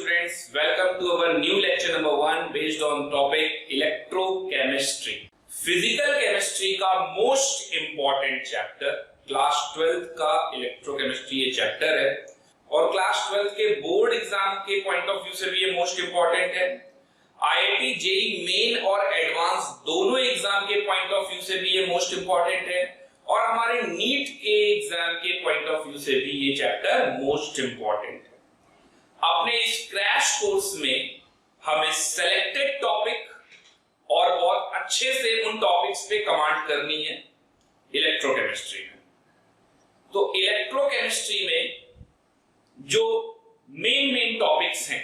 students, welcome to our new lecture number 1 based on topic electrochemistry. Physical chemistry का most important chapter class 12th का electrochemistry ये chapter है और class 12th के board exam के point of view से भी ये most important है। IIT JEE main और advanced दोनों एग्जाम के पॉइंट ऑफ व्यू से भी ये मोस्ट इंपॉर्टेंट है और हमारे नीट के एग्जाम के पॉइंट ऑफ व्यू से भी ये चैप्टर मोस्ट इंपॉर्टेंट है। अपने इस क्रैश कोर्स में हमें सेलेक्टेड टॉपिक और बहुत अच्छे से उन टॉपिक्स पे कमांड करनी है इलेक्ट्रोकेमिस्ट्री में। तो इलेक्ट्रोकेमिस्ट्री में जो मेन टॉपिक्स हैं,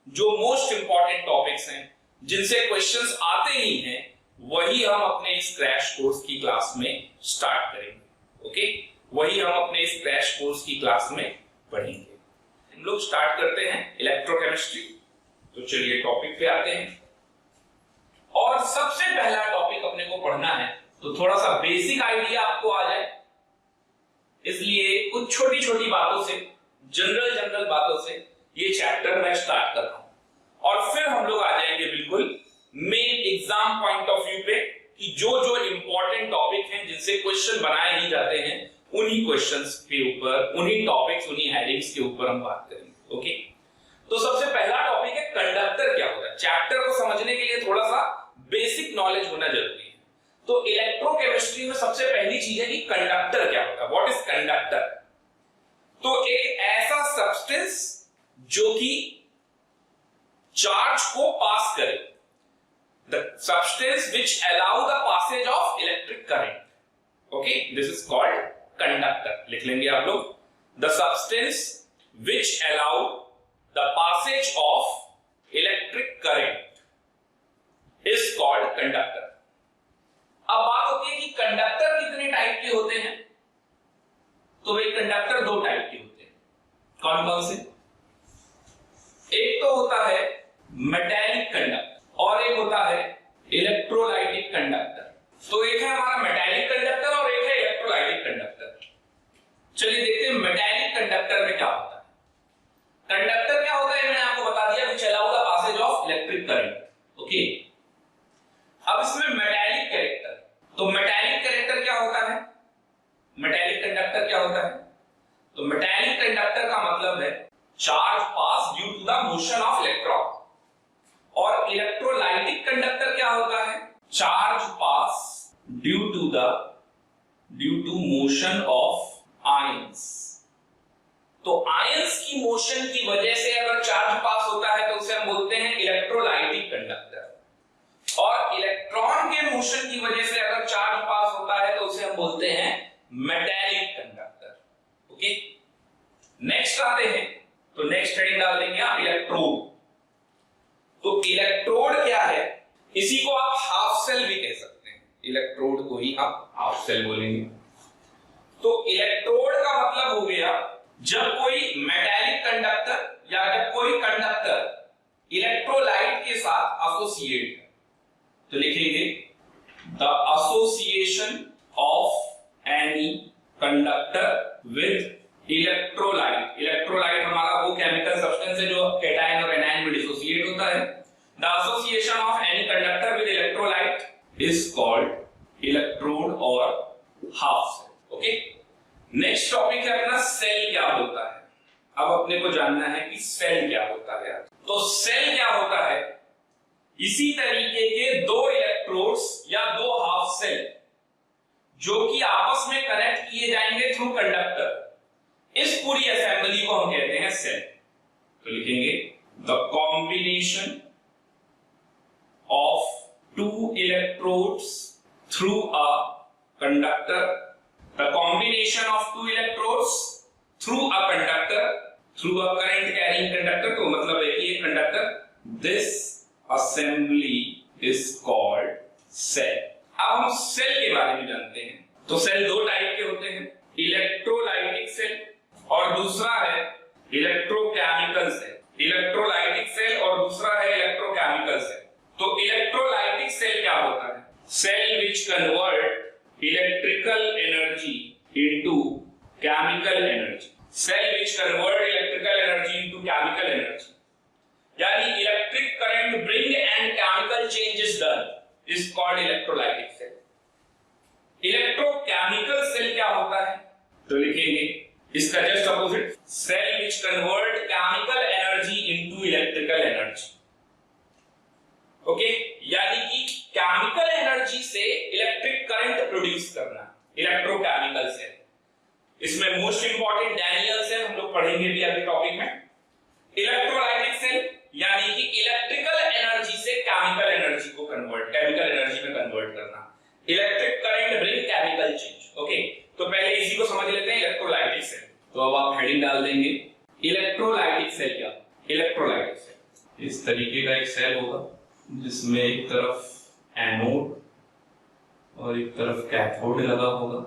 जो मोस्ट इंपॉर्टेंट टॉपिक्स हैं, जिनसे क्वेश्चंस आते ही हैं, वही हम अपने इस क्रैश कोर्स की क्लास में स्टार्ट करेंगे। ओके, वही हम अपने इस क्रैश कोर्स की क्लास में पढ़ेंगे। हम लोग स्टार्ट करते हैं इलेक्ट्रोकेमिस्ट्री। तो चलिए टॉपिक पे आते हैं और सबसे पहला टॉपिक अपने को पढ़ना है तो थोड़ा सा बेसिक आइडिया आपको आ जाए, इसलिए कुछ छोटी छोटी बातों से, जनरल बातों से ये चैप्टर मैं स्टार्ट कर रहा हूं और फिर हम लोग आ जाएंगे बिल्कुल main exam point of view पे कि जो इंपॉर्टेंट टॉपिक हैं जिनसे क्वेश्चन बनाए ही जाते हैं, उन्हीं क्वेश्चंस के ऊपर, उन्हीं टॉपिक्स, उन्हीं हेडिंग्स के ऊपर हम बात करेंगे। ओके, तो सबसे पहला टॉपिक है कंडक्टर क्या होता है। चैप्टर को समझने के लिए थोड़ा सा बेसिक नॉलेज होना जरूरी है। तो इलेक्ट्रोकेमिस्ट्री में सबसे पहली चीज है कि कंडक्टर क्या होता है। What is conductor? तो एक ऐसा सब्सटेंस जो कि चार्ज को पास करे, the substance which allow the passage of electric current. Okay, this is called conductor. लिख लेंगे आप लोग, the substance which allow the passage of electric current is called conductor. अब बात होती है कि कंडक्टर कितने टाइप के होते हैं। तो भाई कंडक्टर दो टाइप के होते हैं। कौन कौन से? एक तो होता है मेटालिक कंडक्टर और एक होता है इलेक्ट्रोलाइटिक कंडक्टर। तो एक है हमारा मेटालिक कंडक्टर और एक है इलेक्ट्रोलाइटिक कंडक्टर। चलिए देखते हैं मेटालिक कंडक्टर में क्या होता है। कंडक्टर क्या होता है मैंने आपको बता दिया, which allow the passage of electric current. Okay, अब इसमें मेटालिक कैरेक्टर, तो मेटालिक कैरेक्टर क्या होता है, मेटालिक कंडक्टर क्या होता है? तो मेटालिक कंडक्टर का मतलब है charge pass due to the motion of electron. और इलेक्ट्रोलाइटिक कंडक्टर क्या होता है? Charge pass due to motion of ions. तो आयंस की मोशन की वजह से अगर चार्ज पास होता है तो उसे हम बोलते हैं इलेक्ट्रोलाइटिक कंडक्टर, और इलेक्ट्रॉन के मोशन की वजह से अगर चार्ज पास होता है तो उसे हम बोलते हैं मेटालिक कंडक्टर। ओके, नेक्स्ट आते हैं, तो नेक्स्ट हेडिंग डाल देंगे आप इलेक्ट्रोड। तो इलेक्ट्रोड क्या है? इसी को आप हाफ सेल भी कह सकते हैं, इलेक्ट्रोड को ही आप हाफ सेल बोलेंगे। तो इलेक्ट्रोड का मतलब हो गया जब कोई मेटालिक कंडक्टर या जब कोई कंडक्टर इलेक्ट्रोलाइट के साथ एसोसिएट है। तो लिखेंगे the association of any conductor with electrolyte. Electrolyte हमारा वो केमिकल सब्सटेंस है जो कैटायन और एनायन में डिसोसिएट होता है। The association of any conductor with electrolyte is called electrode और half cell. Okay, next topic है अपना सेल क्या होता है। अब अपने को जानना है कि सेल क्या होता है। तो सेल क्या होता है? इसी तरीके के दो इलेक्ट्रोड्स या दो हाफ सेल जो कि आपस में कनेक्ट किए जाएंगे थ्रू कंडक्टर, इस पूरी असेंबली को हम कहते हैं सेल। तो लिखेंगे the combination of two electrodes through a conductor, the combination of two electrodes through a conductor, through a current carrying conductor. तो मतलब है कि ये conductor, this assembly is called cell. अब हम सेल के बारे में जानते हैं। तो सेल दो टाइप के होते हैं, इलेक्ट्रोलाइटिक सेल और दूसरा है इलेक्ट्रोकेमिकल सेल। इलेक्ट्रोलाइटिक सेल और दूसरा है इलेक्ट्रोकेमिकल सेल। तो इलेक्ट्रोलाइटिक सेल क्या होता है? Cell which convert electrical energy into chemical energy. Cell which convert electrical energy into chemical energy. यानी electric current bring and chemical change is done is called electrolytic cell. Electrochemical cell क्या होता है तो लिखेंगे इसका just opposite, cell which convert chemical energy into electrical energy. Okay, यानी कि chemical energy से इलेक्ट्रिक करंट प्रोड्यूस करना, इलेक्ट्रोकेमिकल सेल। इसमें मोस्ट इंपॉर्टेंट डैनियल सेल हम लोग पढ़ेंगे भी अगले टॉपिक में। इलेक्ट्रोलाइटिक सेल यानी कि इलेक्ट्रिकल एनर्जी से केमिकल एनर्जी को कन्वर्ट, केमिकल एनर्जी में कन्वर्ट करना। Electric current bring chemical change. Okay, तो पहले इसी को समझ लेते हैं, इलेक्ट्रोलाइटिक सेल। तो अब आप हेडिंग डाल देंगे इलेक्ट्रोलाइटिक सेल क्या? इलेक्ट्रोलाइटिक सेल इस तरीके का एक सेल होगा जिसमें एक तरफ एनोड और एक तरफ कैथोड लगा होगा।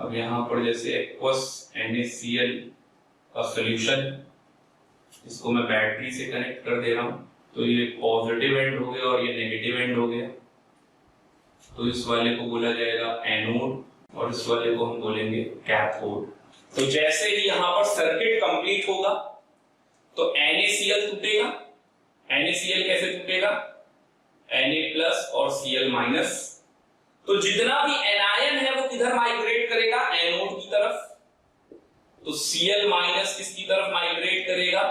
अब यहाँ पर जैसे एक्वस NaCl का सॉल्यूशन, इसको मैं बैटरी से कनेक्ट कर दे रहा हूँ, तो ये पॉजिटिव एंड हो गया और ये नेगेटिव एंड हो गया। तो इस वाले को बोला जाएगा एनोड और इस वाले को हम बोलेंगे कैथोड। तो जैसे ही यहाँ पर सर्किट कंप्लीट होगा तो NaCl टूटेगा। NaCl कैसे टूटेगा? Na+ और Cl-। तो जितना भी एनायन है वो किधर माइग्रेट करेगा? एनोड की तरफ। तो Cl- किसकी तरफ माइग्रेट करेगा?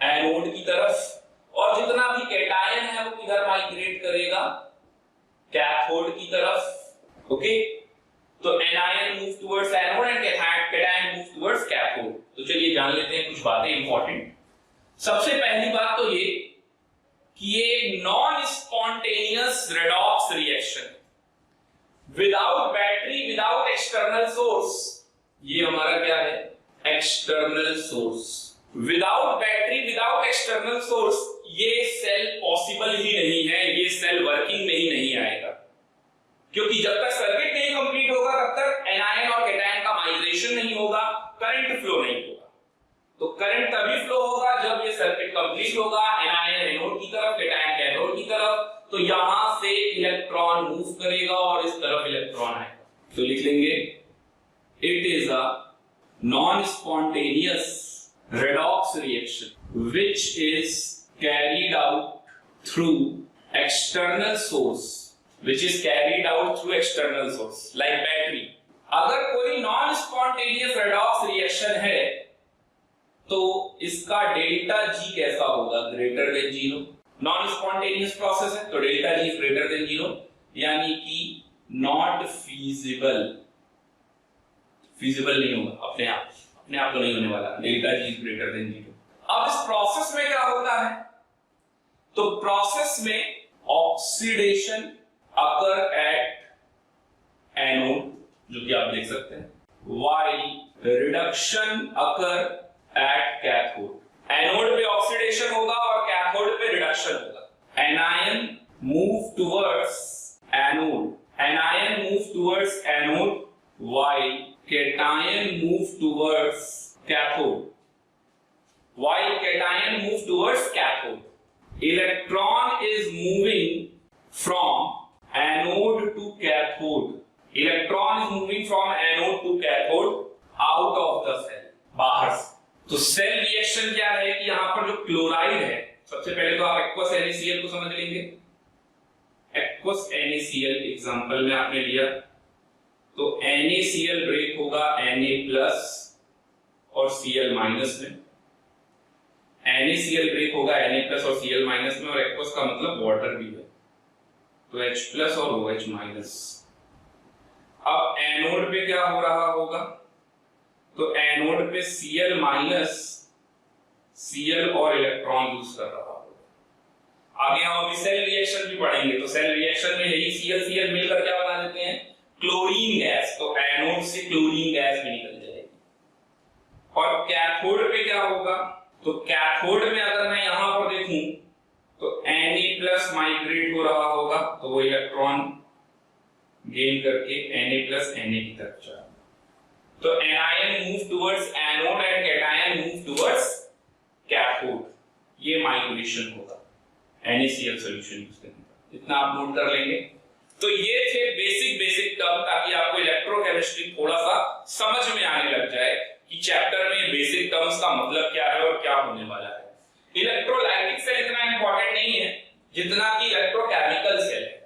एनोड की तरफ। और जितना भी कैटायन है वो किधर माइग्रेट करेगा? कैथोड की तरफ। ओके, तो anion move towards anode and cation move towards cathode. तो चलिए जान लेते हैं कुछ बातें इंपॉर्टेंट। सबसे पहली बात तो ये कि ये non spontaneous redox reaction without battery, without external source. ये हमारा क्या है? External source. Without battery, without external source ये सेल पॉसिबल ही नहीं है, ये सेल वर्किंग में ही नहीं आएगा। क्योंकि जब तक सर्किट नहीं कंप्लीट होगा तब तक एनायन और कैटायन का माइग्रेशन नहीं होगा, करंट फ्लो नहीं होगा। तो करंट तभी फ्लो होगा जब ये सर्किट कंप्लीट होगा, एनायन एनोड की तरफ, कैटायन कैथोड की तरफ। तो यहां से इलेक्ट्रॉन मूव करेगा और इस तरफ इलेक्ट्रॉन आएगा। तो लिख लेंगे it is a non spontaneous redox reaction which is carried out through external source, which is carried out through external source like battery। अगर कोई non spontaneous redox reaction है तो इसका डेल्टा G कैसा होगा? Greater than 0। Non spontaneous process है तो delta G greater than 0, यानी कि नॉट फीजिबल। फीजिबल नहीं होगा अपने आप तो नहीं होने वाला। Delta G greater than 0। अब इस प्रोसेस में क्या होता है? तो प्रोसेस में ऑक्सीडेशन अकर एट एनोड, जो कि आप देख सकते हैं, while reduction occur at cathode. Anode पे ऑक्सीडेशन होगा और कैथोड पे रिडक्शन होगा। Anion move towards anode, anion move towards anode while cation move towards cathode, while cation move towards cathode, electron is moving from anode to cathode, electron is moving from anode to cathode out of the cell, बाहर से। तो cell reaction क्या है कि यहां पर जो chloride है, सबसे पहले तो आप एक्वस NaCl को समझ लेंगे। एक्वस NaCl एग्जांपल में आपने लिया तो NaCl ब्रेक होगा Na+ और Cl- में। NaCl ब्रेक होगा Na+ और Cl- में, और एक्वस का मतलब वाटर भी है, तो H+ और OH-। अब एनोड पे क्या हो रहा होगा? तो एनोड पे Cl- Cl और इलेक्ट्रॉन लूज कर रहा होगा। आगे हम अभी सेल रिएक्शन भी पढ़ेंगे, तो सेल रिएक्शन में यही Cl मिलकर क्या बना देते हैं? Chlorine gas. तो एनोड से क्लोरीन गैस भी निकल जाएगी। और कैथोड पे क्या होगा? तो कैथोड में अगर मैं यहां पर देखूं तो Na+ माइग्रेट हो रहा होगा, तो वो इलेक्ट्रॉन गेन करके Na+ Na की तरफ जाएगा। तो anion move towards anode and cation move towards cathode, ये माइग्रेशन होगा NaCl सॉल्यूशन यूज करके। इतना आप नोट कर लेंगे। तो ये थे बेसिक टर्म, ताकि आपको इलेक्ट्रोकेमिस्ट्री थोड़ा सा समझ में आने लग जाए कि चैप्टर में बेसिक टर्म्स का मतलब क्या है और क्या होने वाला है। इलेक्ट्रोलाइटिक सेल इतना इंपॉर्टेंट नहीं है जितना कि इलेक्ट्रोकेमिकल सेल है।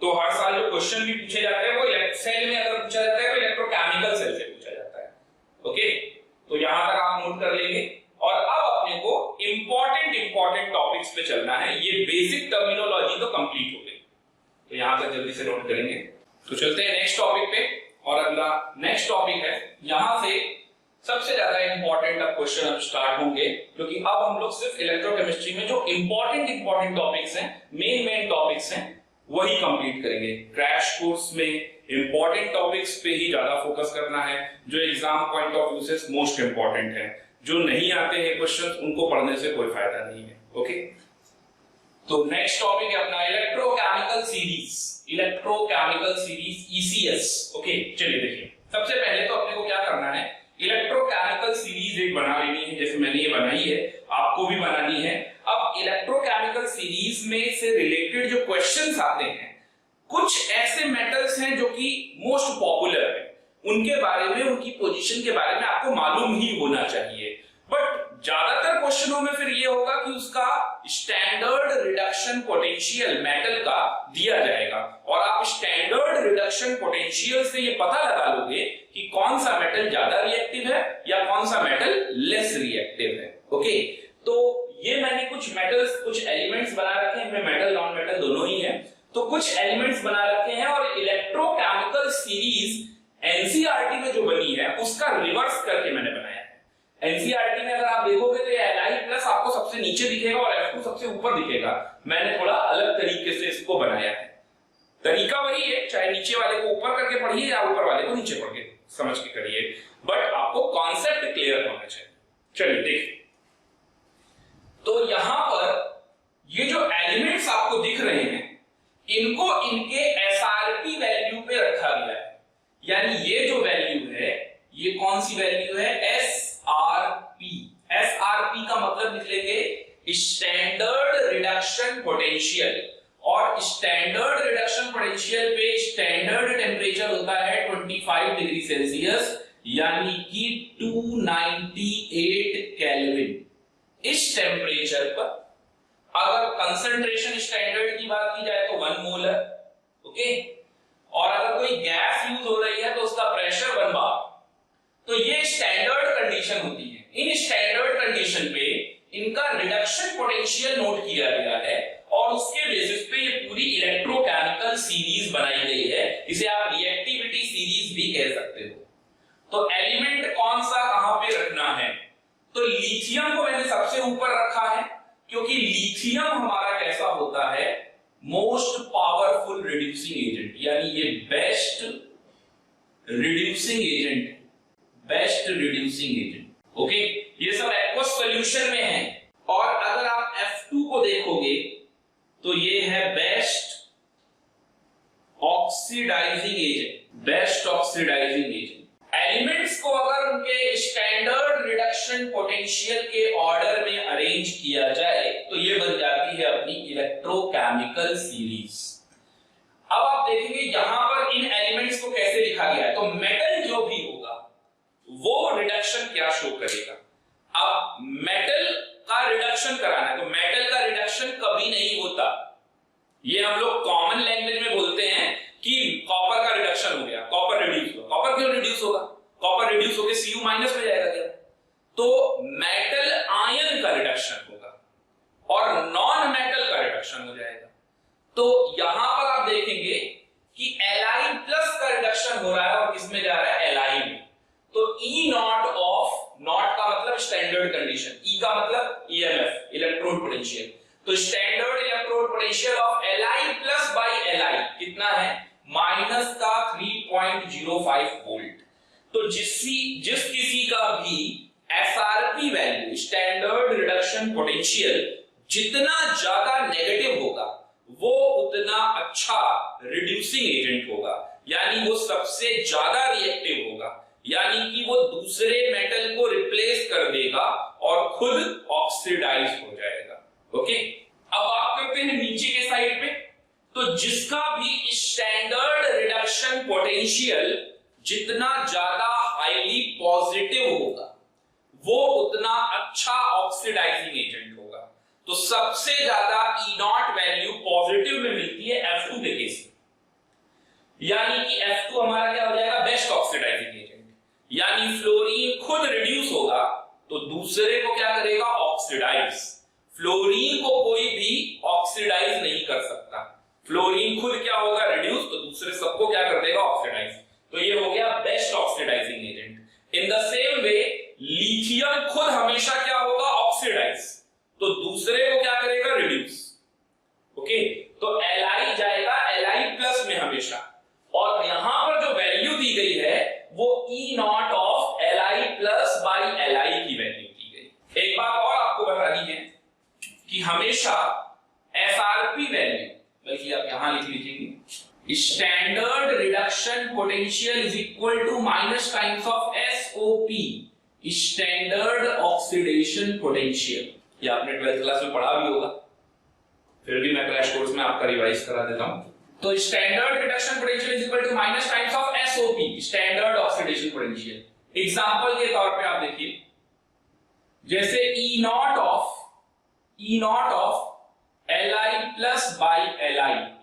तो हर साल जो क्वेश्चन भी पूछे जाते हैं वो सेल में अगर पूछा जाता है तो इलेक्ट्रोकेमिकल सेल से पूछा जाता है। ओके, तो यहां तक आप नोट कर लेंगे। और अब अपने को इंपॉर्टेंट टॉपिक्स पे चलना है। ये बेसिक टर्मिनोलॉजी तो कंप्लीट हो गई, तो यहां तक जल्दी से नोट करेंगे। तो चलते हैं नेक्स्ट टॉपिक पे। और अगला नेक्स्ट टॉपिक है, यहां से सबसे ज्यादा इंपॉर्टेंट अब क्वेश्चन अब स्टार्ट होंगे, क्योंकि अब हम लोग सिर्फ इलेक्ट्रोकेमिस्ट्री में जो इंपॉर्टेंट टॉपिक्स हैं, मेन टॉपिक्स हैं, वही कंप्लीट करेंगे। क्रैश कोर्स में इंपॉर्टेंट टॉपिक्स पे ही ज्यादा फोकस करना है, जो एग्जाम पॉइंट ऑफ व्यू से मोस्ट इंपॉर्टेंट है। जो नहीं आते हैं क्वेश्चंस, उनको पढ़ने से कोई फायदा नहीं है। ओके, तो नेक्स्ट टॉपिक है अपना इलेक्ट्रोकेमिकल सीरीज ईसीएस। ओके, चलिए देखिए, सबसे पहले तो अपने को क्या करना है, इलेक्ट्रोकेमिकल सीरीज एक बना लेनी है, जैसे मैंने ये बनाई है, आपको भी बनानी है। अब इलेक्ट्रोकेमिकल सीरीज में से रिलेटेड जो क्वेश्चंस आते हैं, कुछ ऐसे मेटल्स हैं जो कि मोस्ट पॉपुलर है, उनके बारे में, उनकी पोजीशन के बारे में आपको मालूम ही होना चाहिए। बट ज्यादातर क्वेश्चनों में फिर ये होगा कि उसका स्टैंडर्ड रिडक्शन पोटेंशियल मेटल का दिया जाएगा, और आप स्टैंडर्ड रिडक्शन पोटेंशियल से ये पता लगा लोगे कि कौन सा मेटल ज्यादा रिएक्टिव है या कौन सा मेटल लेस रिएक्टिव है। ओके, तो ये मैंने कुछ मेटल्स, कुछ एलिमेंट्स बना रखे हैं, इनमें मेटल नॉन मेटल दोनों ही है, तो कुछ एलिमेंट्स बना रखे हैं। और इलेक्ट्रोकेमिकल सीरीज एनसीईआरटी में जो बनी है उसका रिवर्स करके मैंने बनाया है। एनसीईआरटी में अगर आप देखोगे तो Li+ आपको सबसे नीचे दिखेगा और F2 सबसे ऊपर दिखेगा। मैंने थोड़ा अलग तरीके से इसको बनाया है। तरीका वही है, चाहे नीचे वाले को ऊपर करके पढ़िए या ऊपर वाले को नीचे पढ़ के समझ के करिए, बट आपको कॉन्सेप्ट क्लियर होना चाहिए। चलिए देखिए, तो यहां पर ये जो एलिमेंट्स आपको दिख रहे हैं, इनको इनके एसआरपी वैल्यू पे रखा गया है। यानी ये जो वैल्यू है, ये कौन सी वैल्यू है, एसआरपी। एसआरपी का मतलब लिख लेंगे स्टैंडर्ड रिडक्शन पोटेंशियल, और स्टैंडर्ड रिडक्शन पोटेंशियल पे स्टैंडर्ड टेम्परेचर होता है 25 डिग्री सेल्सियस, यानी कि 298 केल्विन। इस टेम्परेचर पर अगर कंसंट्रेशन स्टैंडर्ड की बात की जाए तो 1 मोलर, ओके, और अगर कोई गैस यूज हो रही है तो उसका प्रेशर 1 बार। तो ये स्टैंडर्ड कंडीशन होती है। इन स्टैंडर्ड कंडीशन पे इनका रिडक्शन पोटेंशियल नोट किया गया है, और उसके बेसिस पे ये पूरी इलेक्ट्रोकेमिकल सीरीज बनाई गई है। इसे आप रिएक्टिविटी सीरीज भी कह सकते हो। तो एलिमेंट कौन सा कहां पे रखना है, तो लिथियम को मैंने सबसे ऊपर रखा है, क्योंकि लिथियम हमारा कैसा होता है, मोस्ट पावरफुल रिड्यूसिंग एजेंट, यानी ये बेस्ट रिड्यूसिंग एजेंट। ओके, ये सब एक्वस सॉल्यूशन में है। और अगर आप F2 को देखोगे तो ये है बेस्ट ऑक्सीडाइजिंग एजेंट। एलिमेंट्स को अगर उनके स्टैंडर्ड रिडक्शन पोटेंशियल के ऑर्डर में अरेंज किया जाए तो ये बन जाती है अपनी इलेक्ट्रोकेमिकल सीरीज। अब आप देखेंगे यहां पर इन एलिमेंट्स को कैसे लिखा गया है, तो मेटल जो भी होगा वो रिडक्शन क्या शो करेगा। अब मेटल का रिडक्शन कराना है, तो मेटल का रिडक्शन कभी नहीं होता। ये हम लोग कॉमन लैंग्वेज में बोलते हैं कि कॉपर का रिडक्शन हो गया, कॉपर रिड्यूस हुआ। कॉपर क्यों रिड्यूस होगा, कॉपर रिड्यूस होकर Cu- में जाएगा क्या, तो मेटल आयन का रिडक्शन होगा और नॉन मेटल का रिडक्शन हो जाएगा। तो यहां पर आप देखेंगे कि Li+ का रिडक्शन हो रहा है और किसमें जा रहा है, Li में। तो E नॉट ऑफ, नॉट का मतलब स्टैंडर्ड कंडीशन, E का मतलब EMF इलेक्ट्रोड पोटेंशियल, तो standard electrode potential of Li+ by Li कितना है, माइनस का 3.05 वोल्ट। तो जिस किसी का भी SRP value standard reduction potential जितना ज्यादा नेगेटिव होगा वो उतना अच्छा रिड्यूसिंग एजेंट होगा, यानी वो सबसे ज्यादा रिएक्टिव होगा, यानी कि वो दूसरे मेटल को रिप्लेस कर देगा और खुद ऑक्सीडाइज हो जाएगा। ओके, अब बात करते हैं नीचे के साइड पे। तो जिसका भी स्टैंडर्ड रिडक्शन पोटेंशियल जितना ज्यादा हाईली पॉजिटिव होगा वो उतना अच्छा ऑक्सीडाइजिंग एजेंट होगा। तो सबसे ज्यादा ई नॉट वैल्यू पॉजिटिव में मिलती है F2 के केस में, यानी कि F2 हमारा क्या हो जाएगा, बेस्ट ऑक्सीडाइजिंग एजेंट। यानी फ्लोरीन खुद रिड्यूस होगा तो दूसरे को क्या करेगा, ऑक्सीडाइज। फ्लोरीन को कोई भी ऑक्सीडाइज नहीं कर सकता, फ्लोरीन खुद क्या होगा, रिड्यूस, तो दूसरे सबको क्या कर देगा, ऑक्सीडाइज। तो ये हो गया best oxidising agent. In the same way lithium खुद हमेशा क्या होगा, ऑक्सीडाइज, तो दूसरे को क्या करेगा, रिड्यूस। ओके, तो Li जाएगा Li+ में हमेशा, और यहां पर जो वैल्यू दी गई है वो E नॉट ऑफ Li+/Li की वैल्यू दी गई। एक बात और आपको बता दी है कि हमेशा SRP वैल्यू, बल्कि आप यहां लिख लीजिए, standard reduction potential is equal to minus times of SOP, standard oxidation potential. ये आपने 12th क्लास में पढ़ा भी होगा, फिर भी मैं क्रैश कोर्स में आपका रिवाइज करा देता हूं। तो standard reduction potential is equal to minus times of SOP, standard oxidation potential. Example के तौर पे आप देखिए, जैसे E naught of Li+/Li,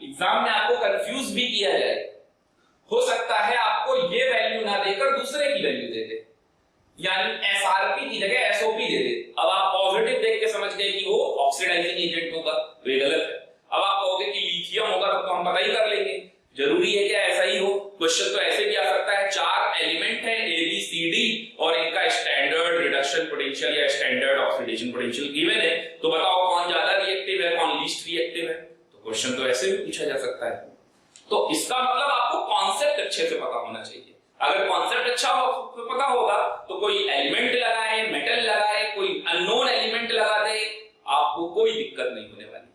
exam में आपको कंफ्यूज भी किया जाए, हो सकता है आपको ये वैल्यू ना देकर दूसरे की वैल्यू दे दे, यानी SRP की जगह SOP दे दे। अब आप पॉजिटिव देख के समझ गए कि वो ऑक्सीडाइजिंग एजेंट होगा, तो ये गलत है। अब आप कहोगे कि लिथियम होगा तो हम पता ही कर लेंगे, जरूरी है क्या ऐसा ही हो? क्वेश्चन तो ऐसे भी आ सकता है, 4 एलिमेंट है ABCD और इनका स्टैंडर्ड रिडक्शन पोटेंशियल या स्टैंडर्ड ऑक्सीडेशन पोटेंशियल गिवन है, तो बताओ कौन ज्यादा रिएक्टिव है, कौन लीस्ट रिएक्टिव है। तो क्वेश्चन तो ऐसे भी पूछा जा सकता है। तो इसका मतलब आपको कॉन्सेप्ट अच्छे से पता होना चाहिए। अगर कॉन्सेप्ट अच्छा हो तो पता होगा तो कोई एलिमेंट लगाए, मेटल लगाए, कोई अननोन एलिमेंट लगा दे, आपको कोई दिक्कत नहीं होने वाली।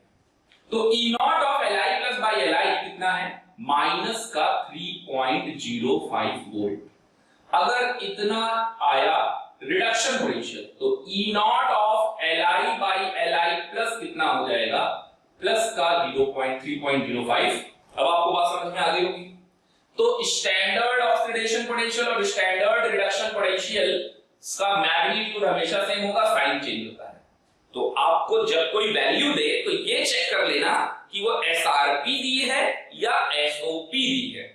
तो E नॉट ऑफ Li+/Li कितना है, -3.05 वोल्ट। अगर इतना आया रिडक्शन पोटेंशियल तो E नॉट ऑफ Li/Li+ कितना हो जाएगा, +3.05। अब आपको बात समझ में आ गई होगी। तो स्टैंडर्ड ऑक्सीडेशन पोटेंशियल और स्टैंडर्ड रिडक्शन पोटेंशियल का मैग्नीट्यूड हमेशा सेम होगा, साइन चेंज होता है। तो आपको जब कोई वैल्यू दे तो ये चेक कर लेना कि वो SRP दी है या SOP दी है।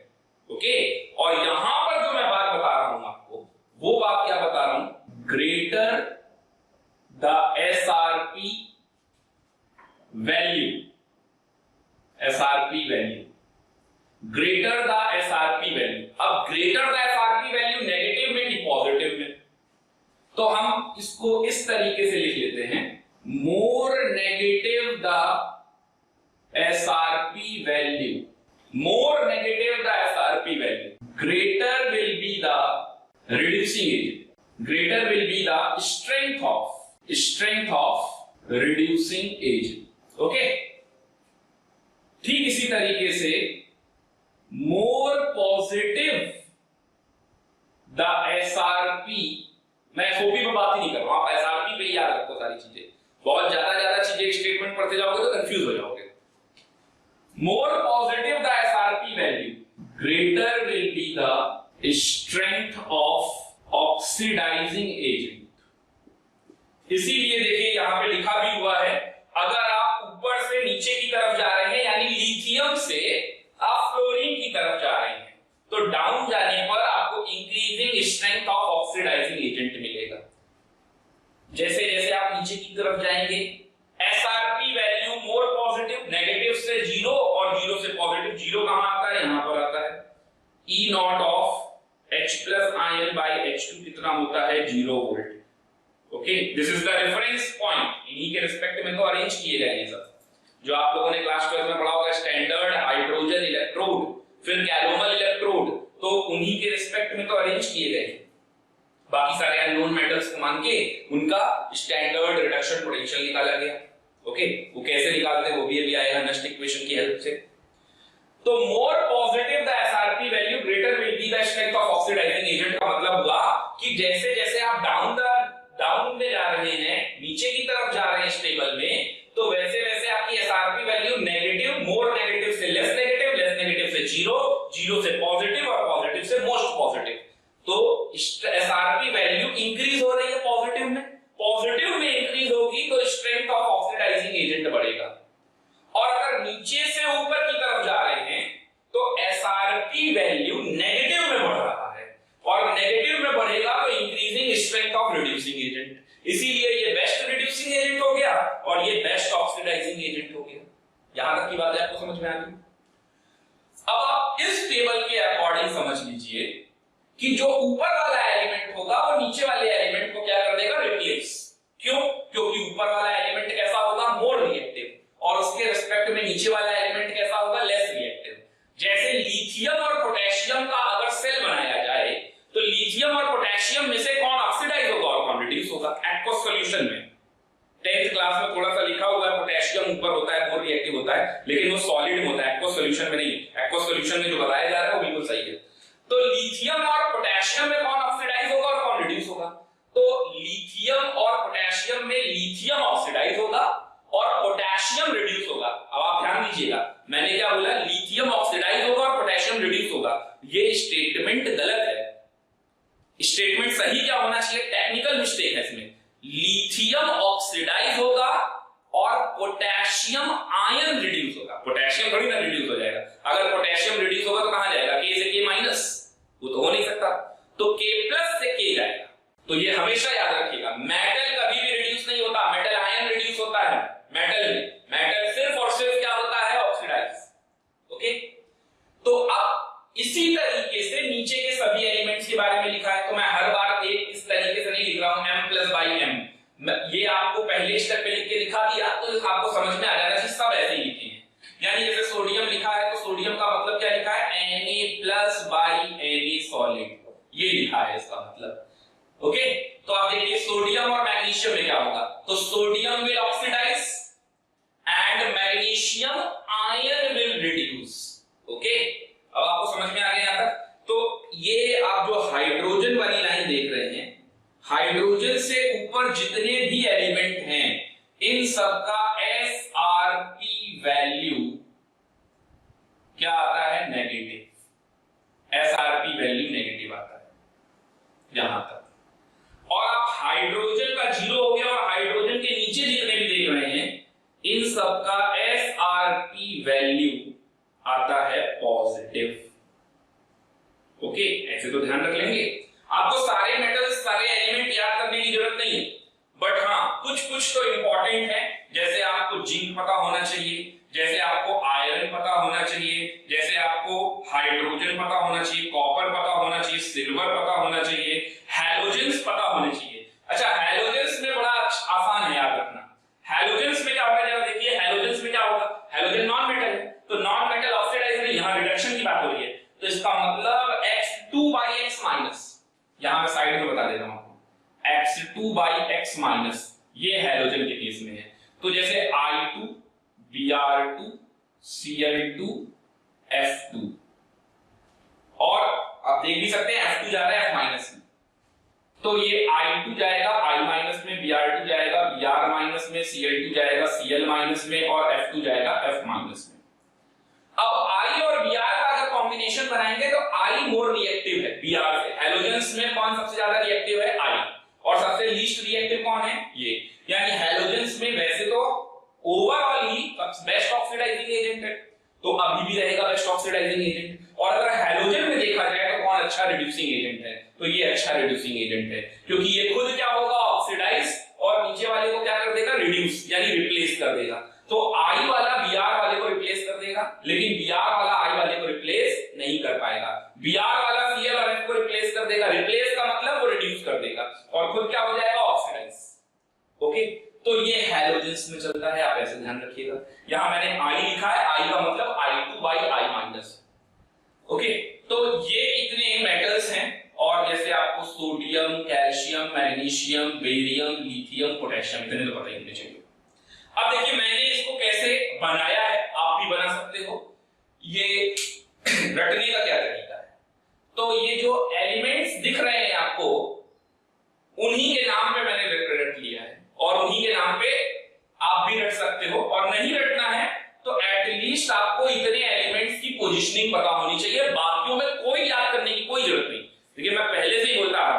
ओके, और यहां पर जो मैं बात बता रहा हूं आपको, वो बात क्या बता रहा हूं, greater the SRP value, SRP value, greater the SRP value. अब greater the SRP value negative में कि पॉजिटिव में, तो हम इसको इस तरीके से लिख लेते हैं, more negative the SRP value, more negative the SRP value, greater will be the reducing agent, greater will be the strength of reducing agent. Okay, ठीक इसी तरीके से मोर पॉजिटिव द SRP, मैं SOP पे बात ही नहीं कर रहा हूं, आप SRP पे याद रखो सारी चीजें, बहुत ज्यादा चीजें स्टेटमेंट पढ़ते जाओगे तो कंफ्यूज हो जाओगे। More positive the SRP value, greater will be the strength of oxidising agent. इसीलिए देखिए यहां पे लिखा भी हुआ है, अगर आप ऊपर से नीचे की तरफ जा रहे हैं, यानी लिथियम से आप फ्लोरीन की तरफ जा रहे हैं, तो डाउन जाने पर आपको increasing strength of oxidising agent मिलेगा। जैसे जैसे आप नीचे की तरफ जाएंगे, SRP value more positive, negative से 0 और 0 से पॉजिटिव। 0 कहां आता है, यहां पर आता है। E नॉट ऑफ H+Ion/H2 कितना होता है, 0 volt. Okay, this is the reference point, इन्हीं के रिस्पेक्ट में तो अरेंज किए गए हैं सब, जो आप लोगों ने क्लास 12 में पढ़ा होगा, स्टैंडर्ड हाइड्रोजन इलेक्ट्रोड, फिर गैलोमल इलेक्ट्रोड, तो उन्हीं के रिस्पेक्ट में तो अरेंज किए गए। बाकी सारे अननोन मेटल्स को मान के उनका स्टैंडर्ड रिडक्शन पोटेंशियल निकाला गया। ओके, वो कैसे निकालते हैं वो भी अभी आएगा नेक्स्ट इक्वेशन की हेल्प से। तो more positive the SRP value, greater will be the strength of oxidising agent का मतलब हुआ कि जैसे जैसे आप डाउन में जा रहे हैं, नीचे की तरफ जा रहे हैं स्टेबल में, तो वैसे वैसे आपकी SRP value negative, more negative से लेस नेगेटिव, लेस नेगेटिव से 0, 0 से पॉजिटिव और पॉजिटिव से मोस्ट पॉजिटिव। तो SRP वैल्यू इंक्रीज हो रही है पॉजिटिव में इंक्रीज होगी तो strength of oxidising oxidising agent बढ़ेगा। और अगर नीचे से ऊपर की तरफ जा रहे हैं तो एसआरपी वैल्यू नेगेटिव में बढ़ रहा है, और नेगेटिव में बढ़ेगा तो increasing strength of reducing agent, इसीलिए ये बेस्ट रिड्यूसिंग एजेंट हो गया और ये बेस्ट ऑक्सीडाइजिंग एजेंट हो गया। यहां तक की बात है आपको समझ में आ गई। अब आप इस टेबल के अकॉर्डिंग समझ लीजिए कि जो ऊपर वाला एलिमेंट होगा वो नीचे वाले एलिमेंट को क्या कर देगा, रिप्लेस। क्यों? क्योंकि ऊपर वाला एलिमेंट कैसा होगा, मोर रिएक्टिव, और उसके रिस्पेक्ट में नीचे वाला एलिमेंट कैसा होगा, लेस रिएक्टिव। जैसे लिथियम और पोटेशियम का अगर सेल बनाया जाए तो लिथियम और पोटेशियम में से कौन ऑक्सीडाइज होगा और कौन रिड्यूस होगा। एक्वस सॉल्यूशन में 10th क्लास में थोड़ा सा लिखा हुआ है, पोटेशियम ऊपर होता है, मोर रिएक्टिव होता है, लेकिन वो सॉलिड होता है, एक्वस सॉल्यूशन में नहीं। एक्वस सॉल्यूशन में जो बताया जा रहा है वो बिल्कुल सही है। तो लिथियम और पोटेशियम में कौन ऑक्सीडाइज होगा और कौन रिड्यूस होगा, तो लिथियम और पोटेशियम में लिथियम ऑक्सीडाइज होगा और पोटेशियम रिड्यूस होगा। अब आप ध्यान दीजिएगा, मैंने क्या बोला, लिथियम ऑक्सीडाइज होगा और पोटेशियम रिड्यूस होगा। ये स्टेटमेंट गलत है। स्टेटमेंट सही क्या होना चाहिए, टेक्निकल मिस्टेक है इसमें। लिथियम ऑक्सीडाइज होगा और पोटेशियम आयन रिड्यूस होगा। पोटेशियम थोड़ी ना रिड्यूस हो जाएगा। अगर पोटेशियम रिड्यूस होगा तो कहां जाएगा, K से K माइनस, वो तो हो नहीं सकता, तो K प्लस से K जाएगा। तो ये हमेशा याद रखिएगा, मेटल कभी भी रिड्यूस नहीं होता, मेटल आयन रिड्यूस होता है। मेटल में मेटल सिर्फ और सिर्फ क्या होता है, ऑक्सीडाइज। ओके, तो अब इसी तरीके से नीचे के सभी एलिमेंट्स के बारे में लिखा है, तो मैं हर बार एक इस तरीके से नहीं लिख रहा हूं, m+/m। ये आपको पहले स्टेप पे लिख के दिखा दिया तो आपको समझ में आ जाना चाहिए सब ऐसे ही लिखे हैं। यानी जैसे सोडियम लिखा है तो सोडियम का मतलब क्या लिखा है, Na+/Na सॉलिड, ये लिखा है इसका मतलब। ओके, तो आप देखिए सोडियम और मैग्नीशियम में क्या होगा, तो sodium will oxidise and magnesium ion will reduce. Okay, अब आपको समझ में आ गया यहां तक। तो ये आप जो हाइड्रोजन वाली लाइन देख रहे हैं, हाइड्रोजन से ऊपर जितने भी एलिमेंट हैं इन सबका एसआरपी वैल्यू क्या आता है, नेगेटिव। एसआरपी वैल्यू नेगेटिव आता है यहां तक। और आप हाइड्रोजन का 0 हो गया और हाइड्रोजन के नीचे जितने भी देख रहे हैं इन सबका एसआरपी वैल्यू आता है पॉजिटिव। ओके, ऐसे तो ध्यान रख लेंगे। आपको सारे मेटल्स, सारे एलिमेंट याद करने की जरूरत नहीं है, बट हाँ कुछ कुछ तो इंपॉर्टेंट है। जैसे आपको जिंक पता होना चाहिए, जैसे आपको आयरन पता होना चाहिए, जैसे आपको हाइड्रोजन पता होना चाहिए, कॉपर पता होना चाहिए, सिल्वर पता होना चाहिए, हैलोजेंस पता होने चाहिए। अच्छा, हैलोजेंस में बड़ा आसान है याद रखना। हैलोजेंस में क्या होगा, जरा देखिए हैलोजेंस में क्या होगा, हैलोजन नॉन मेटल है, तो नॉन मेटल ऑक्सीडाइज नहीं, यहां रिडक्शन की बात हो रही है, तो इसका मतलब X2/X-, यहां मैं साइड में बता देता हूं आपको, X2/X-, ये हैलोजन के केस में है। तो जैसे I2, Br2, Cl2, F2, और आप देख भी सकते हैं F2 जा रहा है F- में, तो ये I2 जाएगा I- में, Br2 जाएगा Br- में, Cl2 जाएगा Cl- में, और F2 जाएगा F- में। अब I और Br का अगर कॉम्बिनेशन बनाएंगे तो I मोर रिएक्टिव है Br से। हैलोजेंस में कौन सबसे ज्यादा रिएक्टिव है, I, और सबसे लीस्ट रिएक्टिव कौन है, ये। यानी हैलोजेंस में वैसे तो ओवरऑल ही बेस्ट ऑक्सीडाइजिंग एजेंट है, तो अभी भी रहेगा बेस्ट ऑक्सीडाइजिंग एजेंट। और अगर हैलोजन में देखा जाए तो कौन अच्छा रिड्यूसिंग एजेंट है, तो ये अच्छा रिड्यूसिंग एजेंट है, क्योंकि ये खुद क्या होगा, ऑक्सीडाइज, और नीचे वाले को क्या कर देगा, रिड्यूस, यानी रिप्लेस कर देगा। तो I वाला Br वाले को रिप्लेस कर देगा, लेकिन Br वाला I वाले को रिप्लेस नहीं कर पाएगा। Br वाला Cl और F को रिप्लेस कर देगा, रिप्लेस का मतलब वो रिड्यूस कर देगा, और खुद क्या हो जाएगा, ऑक्सीडाइज। ओके, तो ये हैलोजेंस में चलता है, आप ऐसे ध्यान रखिएगा। यहां मैंने I लिखा है, I का मतलब I2/I-। ओके, तो ये इतने मेटल्स हैं, और जैसे आपको sodium, calcium, magnesium, barium, lithium, potassium, इतने तो पता ही होने चाहिए। अब देखिए मैंने इसको कैसे बनाया है, आप भी बना सकते हो। ये रटने का क्या तरीका है, तो ये जो एलिमेंट्स दिख रहे हैं आपको, उन्हीं के नाम पे मैंने रट लिया है, और उन्हीं के नाम पे आप भी रट सकते हो। और नहीं रटना है तो एटलीस्ट आपको इतने एलिमेंट्स की पोजीशनिंग पता होनी चाहिए, बाकियों में कोई याद करने की कोई जरूरत नहीं। देखिए मैं पहले से ही बोलता रहा,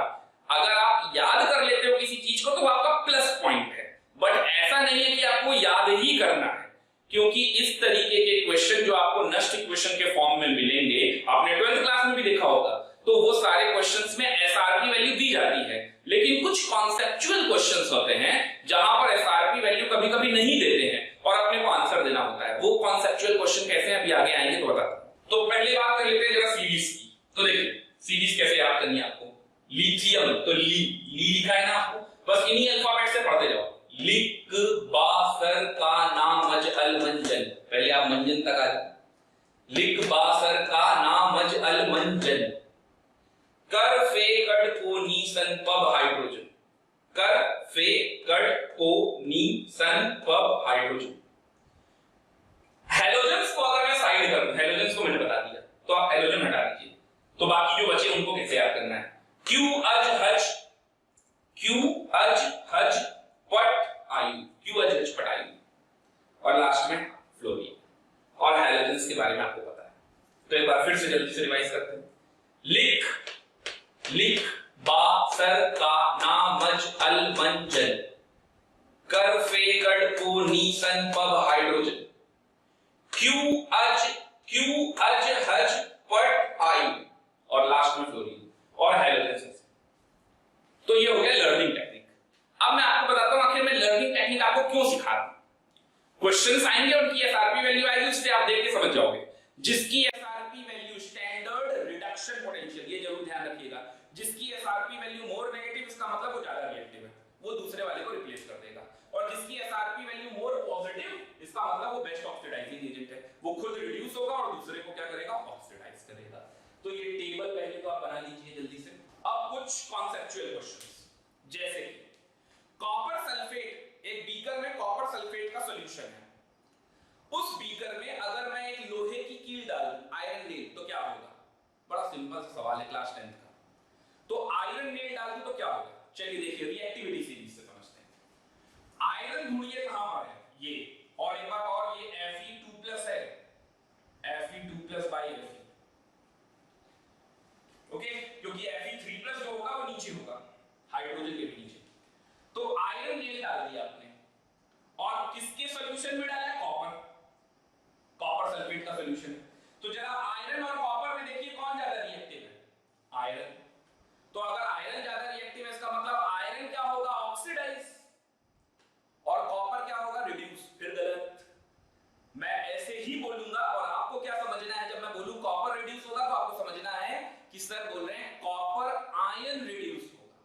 अगर आप याद कर लेते हो किसी चीज को तो आपका प्लस पॉइंट है, बट ऐसा नहीं है कि आपको आपको याद ही करना है, क्योंकि इस तरीके के क्वेश्चन जो आपको नष्ट इक्वेशन के फॉर्म में मिलेंगे, आपने 12th क्लास में भी देखा होगा, तो वो सारे क्वेश्चंस में एसआर की वैल्यू दी जाती है, लेकिन कुछ कॉन्सेप्चुअल क्वेश्चंस होते हैं जहां पर एसआर की वैल्यू कभी कभी नहीं देते हैं और अपने को आंसर देना होता है। वो कॉन्सेप्चुअल क्वेश्चन कैसे हैं अभी आगे आएंगे तो बताता हूं। तो पहले बात कर लेते हैं जरा सीरीज की। तो देखिए सीरीज कैसे याद करनी है आपको। लिथियम, तो ली लिखा है ना आपको, बस इन्हीं अल्फाबेट से पढ़ते जाओ। लिक बा सर का नाम मज अल मंजन, पहले आप मंजन तक आ जाओ। लिक बा सर का नाम मज अल मंजन, कर फे कड को नी सन पब हाइड्रोजन, कर फे कड को नी सन पब हाइड्रोजन। हेलोजन्स को अगर मैं साइड कर दूं, हेलोजन्स को मैंने बता दिया, तो आप हेलोजन हटा दीजिए, तो बाकी जो बचे उनको कैसे याद करना है। क्यू अज हज, क्यू अज हज पट आयु, क्यू अज हज पट आयु, और लास्ट में फ्लोरीन। और हेलोजन्स के बारे में आपको पता है, तो एक बार फिर से जल्दी से रिवाइज करते हैं। लिख लिख बा सर का नाम मज अल मंजन, कर फे कड को नी सन पब हाइड्रोजन, क्यू अज हज पट आयु, और लास्ट में फ्लोरीन और हेलोजन्स। तो ये हो गया लर्निंग टेक्निक। अब मैं आपको बताता हूं आखिर मैं लर्निंग टेक्निक आपको क्यों सिखा रहा हूं। क्वेश्चंस आएंगे, उनकी एसआरपी वैल्यू आएगी, उससे आप देख के समझ जाओगे। जिसकी SRP value standard reduction potential, ये जरूर ध्यान रखिएगा, जिसकी एसआरपी वैल्यू मोर नेगेटिव, इसका मतलब वो ज्यादा रिएक्टिव है, वो दूसरे वाले को रिप्लेस कर देगा। और जिसकी एसआरपी वैल्यू मोर पॉजिटिव, इसका मतलब वो बेस्ट ऑक्सीडाइजिंग एजेंट है, वो खुद रिड्यूस होगा और दूसरे को क्या करेगा, ऑक्सीडाइज करेगा। तो ये टेबल पहले तो आप बना लीजिए जल्दी से। अब कुछ कॉन्सेप्चुअल क्वेश्चंस, जैसे कॉपर सल्फेट, एक बीकर में कॉपर सल्फेट का सॉल्यूशन है, उस बीकर में अगर मैं एक लोहे की कील डालूं, आयरन नेल, तो क्या होगा। बड़ा सिंपल सा सवाल है क्लास 10th का। तो आयरन नेल डाल दूं तो क्या होगा, चलिए देखिए रिएक्टिविटी सीरीज से समझते हैं। आयरन ढूंढिए कहां पर है, ये, और एक बार और ये Fe2+ है, Fe2+/Fe, ओके, क्योंकि Fe3+ जो होगा वो नीचे होगा, हाइड्रोजन के भी नीचे। तो आयरन नेल डाल दिया आपने, और किसके सॉल्यूशन में डाला है, कॉपर सल्फेट का सॉल्यूशन है। तो जरा आयरन और कॉपर में देखिए कौन ज्यादा रिएक्टिव है, आयरन। तो अगर आयरन ज्यादा रिएक्टिव है, इसका मतलब आयरन क्या होगा, ऑक्सीडाइज, और कॉपर क्या होगा, रिड्यूस। फिर गलत, मैं ऐसे ही बोलूंगा, और आपको क्या समझना है, जब मैं बोलूं कॉपर रिड्यूस होगा तो आपको समझना है कि सर बोल रहे हैं कॉपर आयन रिड्यूस होगा।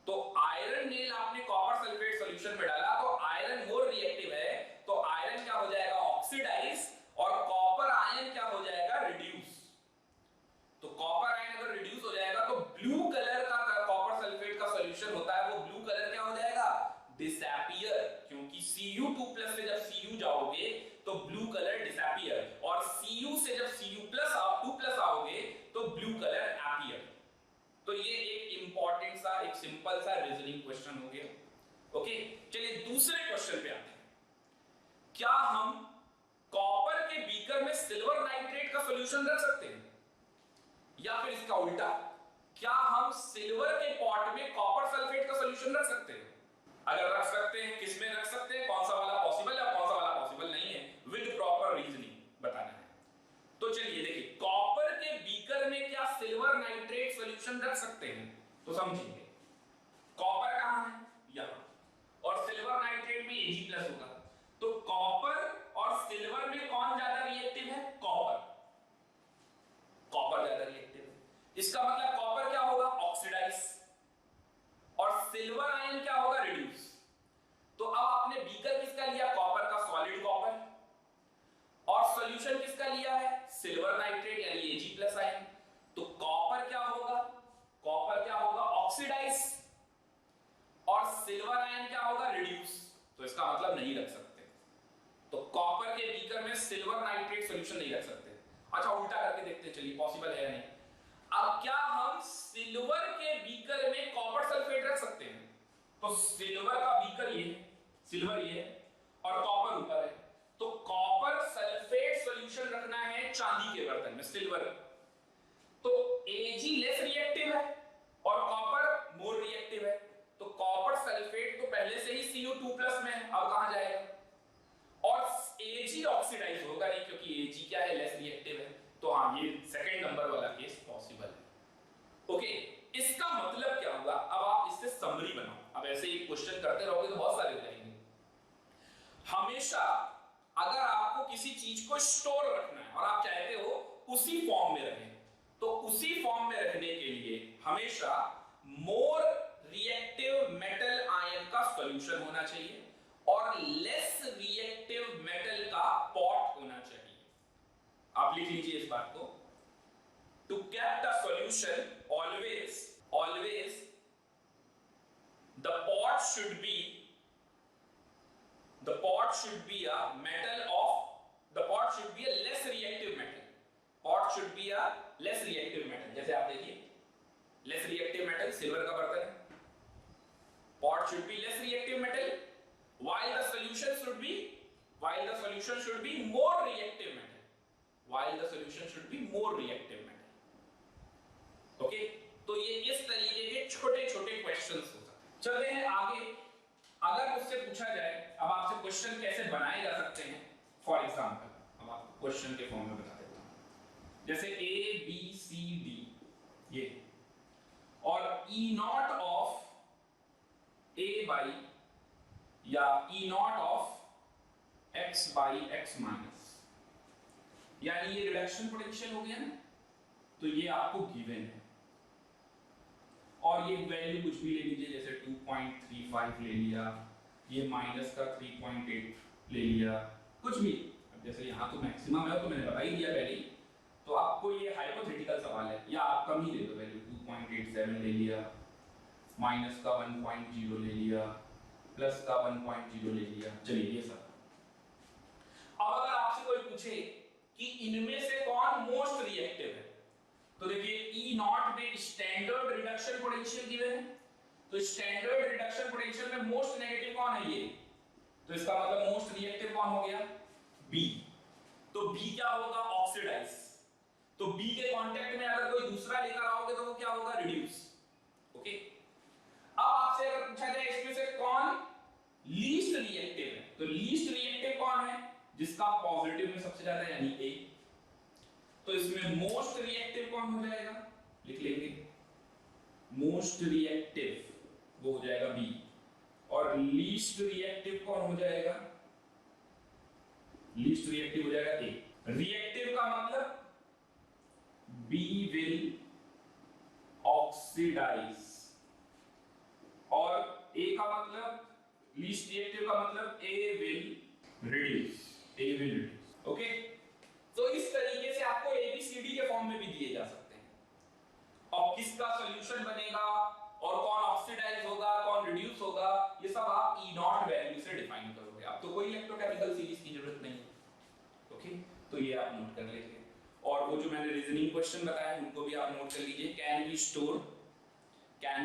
तो आयरन नेल आपने कॉपर सल्फेट सॉल्यूशन में डाला, तो आयरन मोर रिएक्टिव है, तो आयरन क्या हो जाएगा, ऑक्सीडाइज, और कॉपर आयन क्या हो जाएगा, रिड्यूस। तो कॉपर आयन अगर रिड्यूस हो जाएगा तो ब्लू कलर का कॉपर सल्फेट का सॉल्यूशन होता है, वो ब्लू कलर क्या हो जाएगा, डिसअपीयर, क्योंकि Cu2+ से जब Cu जाओगे तो ब्लू कलर डिसअपीयर, और Cu से जब Cu+2+ आओगे तो ब्लू कलर अपीयर। तो ये एक इंपॉर्टेंट सा, एक सिंपल सा रीजनिंग क्वेश्चन हो गया। ओके, चलिए दूसरे क्वेश्चन पे आते हैं। क्या हम कॉपर के बीकर में सिल्वर नाइट्रेट का सॉल्यूशन रख सकते हैं, या फिर इसका उल्टा, क्या हम सिल्वर के पॉट में कॉपर सल्फेट का सॉल्यूशन रख सकते हैं। अगर रख सकते हैं, किस में रख सकते हैं, कौन सा वाला पॉसिबल है और कौन सा वाला पॉसिबल नहीं है, विद प्रॉपर रीजनिंग बताना है। तो चलिए देखिए, कॉपर के बीकर में क्या सिल्वर नाइट्रेट सॉल्यूशन रख सकते हैं, तो समझिए कॉपर कहां है, यहां, और सिल्वर नाइट्रेट में Ag+ होगा। तो कॉपर और सिल्वर में कौन ज्यादा रिएक्टिव है, कॉपर ज्यादा रिएक्टिव है। इसका मतलब कॉपर क्या होगा, ऑक्सीडाइज, और सिल्वर आयन क्या होगा, रिड्यूस। तो अब आपने बीकर किसका लिया, कॉपर का, सॉलिड कॉपर, और सॉल्यूशन किसका लिया है, सिल्वर नाइट्रेट यानी Ag+ आयन। तो कॉपर क्या होगा, ऑक्सीडाइज, और सिल्वर आयन क्या होगा, रिड्यूस। तो इसका मतलब नहीं रख सकते, तो कॉपर के बीकर में सिल्वर नाइट्रेट सॉल्यूशन नहीं रख सकते। अच्छा उल्टा करके देखते हैं, चलिए पॉसिबल है या नहीं। अब क्या हम सिल्वर के बीकर में कॉपर सल्फेट रख सकते हैं, तो सिल्वर का बीकर ये है, सिल्वर ये है, और कॉपर ऊपर है, तो कॉपर सल्फेट सॉल्यूशन रखना है चांदी के बर्तन में, सिल्वर। तो Ag लेस रिएक्टिव है और कॉपर मोर रिएक्टिव है, तो कॉपर सल्फेट तो पहले से ही Cu2+ में है, है, अब कहां जाएगा? और Ag ऑक्सीडाइज होगा नहीं क्योंकि Ag क्या है, लेस रिएक्टिव है। तो हाँ, ये सेकंड नंबर वाला केस पॉसिबल है। ओके, इसका मतलब क्या होगा? अब आप इससे समरी बनाओ। अब ऐसे ही क्वेश्चन करते रहोगे तो बहुत सारे हो जाएंगे। हमेशा अगर आपको किसी चीज को स्टोर रखना है और आप चाहते हो उसी फॉर्म में रहे, तो उसी फॉर्म में रहने के लिए हमेशा मोर रिएक्टिव मेटल आयन का सॉल्यूशन होना चाहिए और लेस रिएक्टिव मेटल का पॉट होना चाहिए। आप लिख लीजिए इस बात को। To keep the solution always the pot should be a metal of the pot should be a less reactive metal. Pot should be a less reactive metal. जैसे आप देखिए, less reactive metal सिल्वर का बर्तन है। Pot should be less reactive metal, while the solution should be more reactive metal. While the solution should be more reactive metal. Okay? तो ये इस तरीके के छोटे-छोटे क्वेश्चंस हो सकते हैं। चलते हैं आगे। अगर मुझसे पूछा जाए, अब आपसे क्वेश्चन कैसे बनाए जा सकते हैं, फॉर एग्जांपल अब आपको क्वेश्चन के फॉर्म में बता देता हूं। जैसे ए बी सी डी ये, और E naught of A by या E naught of X by X minus, यानी ये रिडक्शन पोटेंशियल हो गया ना, तो ये आपको गिवन है। और ये वैल्यू कुछ भी ले लीजिए, जैसे 2.35 ले लिया, ये माइनस का 3.8 ले लिया, कुछ भी। अब जैसे यहाँ तो मैक्सिमम है तो मैंने बता ही दिया पहले ही, तो आपको ये हाइपोथेटिकल सवाल है, या आप कम ही ले दो वैल्यू, 2.87 ले लिया, माइनस का 1.0 ले लिया, प्लस का 1.0 ले लिया। चलिए ये सब। अब अगर आपसे कोई पूछे कि इनमें से कौन मोस्ट रिएक्टिव है, तो देखिए ई नॉट में स्टैंडर्ड रिडक्शन पोटेंशियल गिवन है, तो स्टैंडर्ड रिडक्शन पोटेंशियल में मोस्ट नेगेटिव कौन है ये, तो इसका मतलब मोस्ट रिएक्टिव कौन हो गया, बी। तो बी क्या होगा, ऑक्सीडाइज। तो बी के कांटेक्ट में अगर कोई दूसरा लेकर आओगे तो वो क्या होगा, रिड्यूस। ओके, अब आपसे अगर पूछा जाए इसमें से कौन लीस्ट रिएक्टिव है, तो लीस्ट रिएक्टिव कौन है, जिसका पॉजिटिव में सबसे ज्यादा है, यानी ए। तो इसमें मोस्ट रिएक्टिव कौन हो जाएगा, लिख लेंगे, मोस्ट रिएक्टिव वो हो जाएगा बी, और लीस्ट रिएक्टिव कौन हो जाएगा, लीस्ट रिएक्टिव हो जाएगा ए। रिएक्टिव का मतलब बी विल ऑक्सीडाइज, और ए का मतलब, लीस्ट रिएक्टिव का मतलब ए विल रिड्यूस। ओके, तो इस तरीके से आपको एबीसीडी के फॉर्म में भी दिए जा सकते हैं। और किसका सॉल्यूशन बनेगा और कौन ऑक्सीडाइज होगा, कौन रिड्यूस होगा, ये सब आप ई नॉट वैल्यू से डिफाइन करोगे। आप तो कोई इलेक्ट्रोकेमिकल सीरीज की जरूरत नहीं है। ओके, तो ये आप नोट कर लीजिए। और वो जो मैंने रीजनिंग क्वेश्चन बताया उनको भी आप नोट कर लीजिए। Can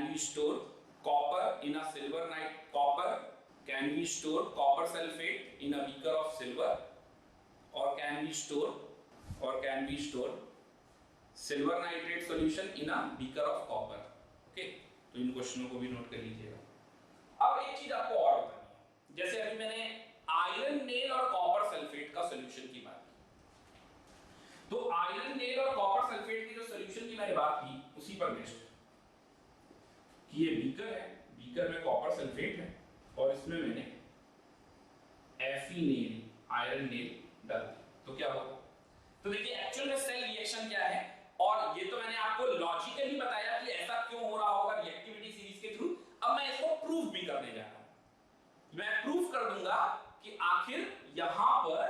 we store copper in a silver nitrate copper, can we store copper sulphate in a beaker of silver, or can we store silver nitrate solution in a beaker of copper। Okay, तो इन क्वेश्चनों को भी note कर लीजिएगा। अब एक चीज आपको और बतानी है, जैसे अभी मैंने आयरन नेल और कॉपर सल्फेट का सॉल्यूशन की बात की, तो आयरन नेल और कॉपर सल्फेट की जो सॉल्यूशन की मैंने बात की उसी पर बेस्ड कि ये बीकर है, बीकर में कॉपर सल्फेट है और इसमें मैंने Fe नेल, आयरन नेल डाल दी, तो क्या होगा। तो देखिए एक्चुअल में सेल रिएक्शन क्या है, और ये तो मैंने आपको लॉजिकली बताया कि ऐसा क्यों हो रहा होगा रिएक्टिविटी सीरीज के थ्रू। अब मैं इसको प्रूफ भी करने जा रहा हूं। मैं प्रूफ कर दूंगा कि आखिर यहां पर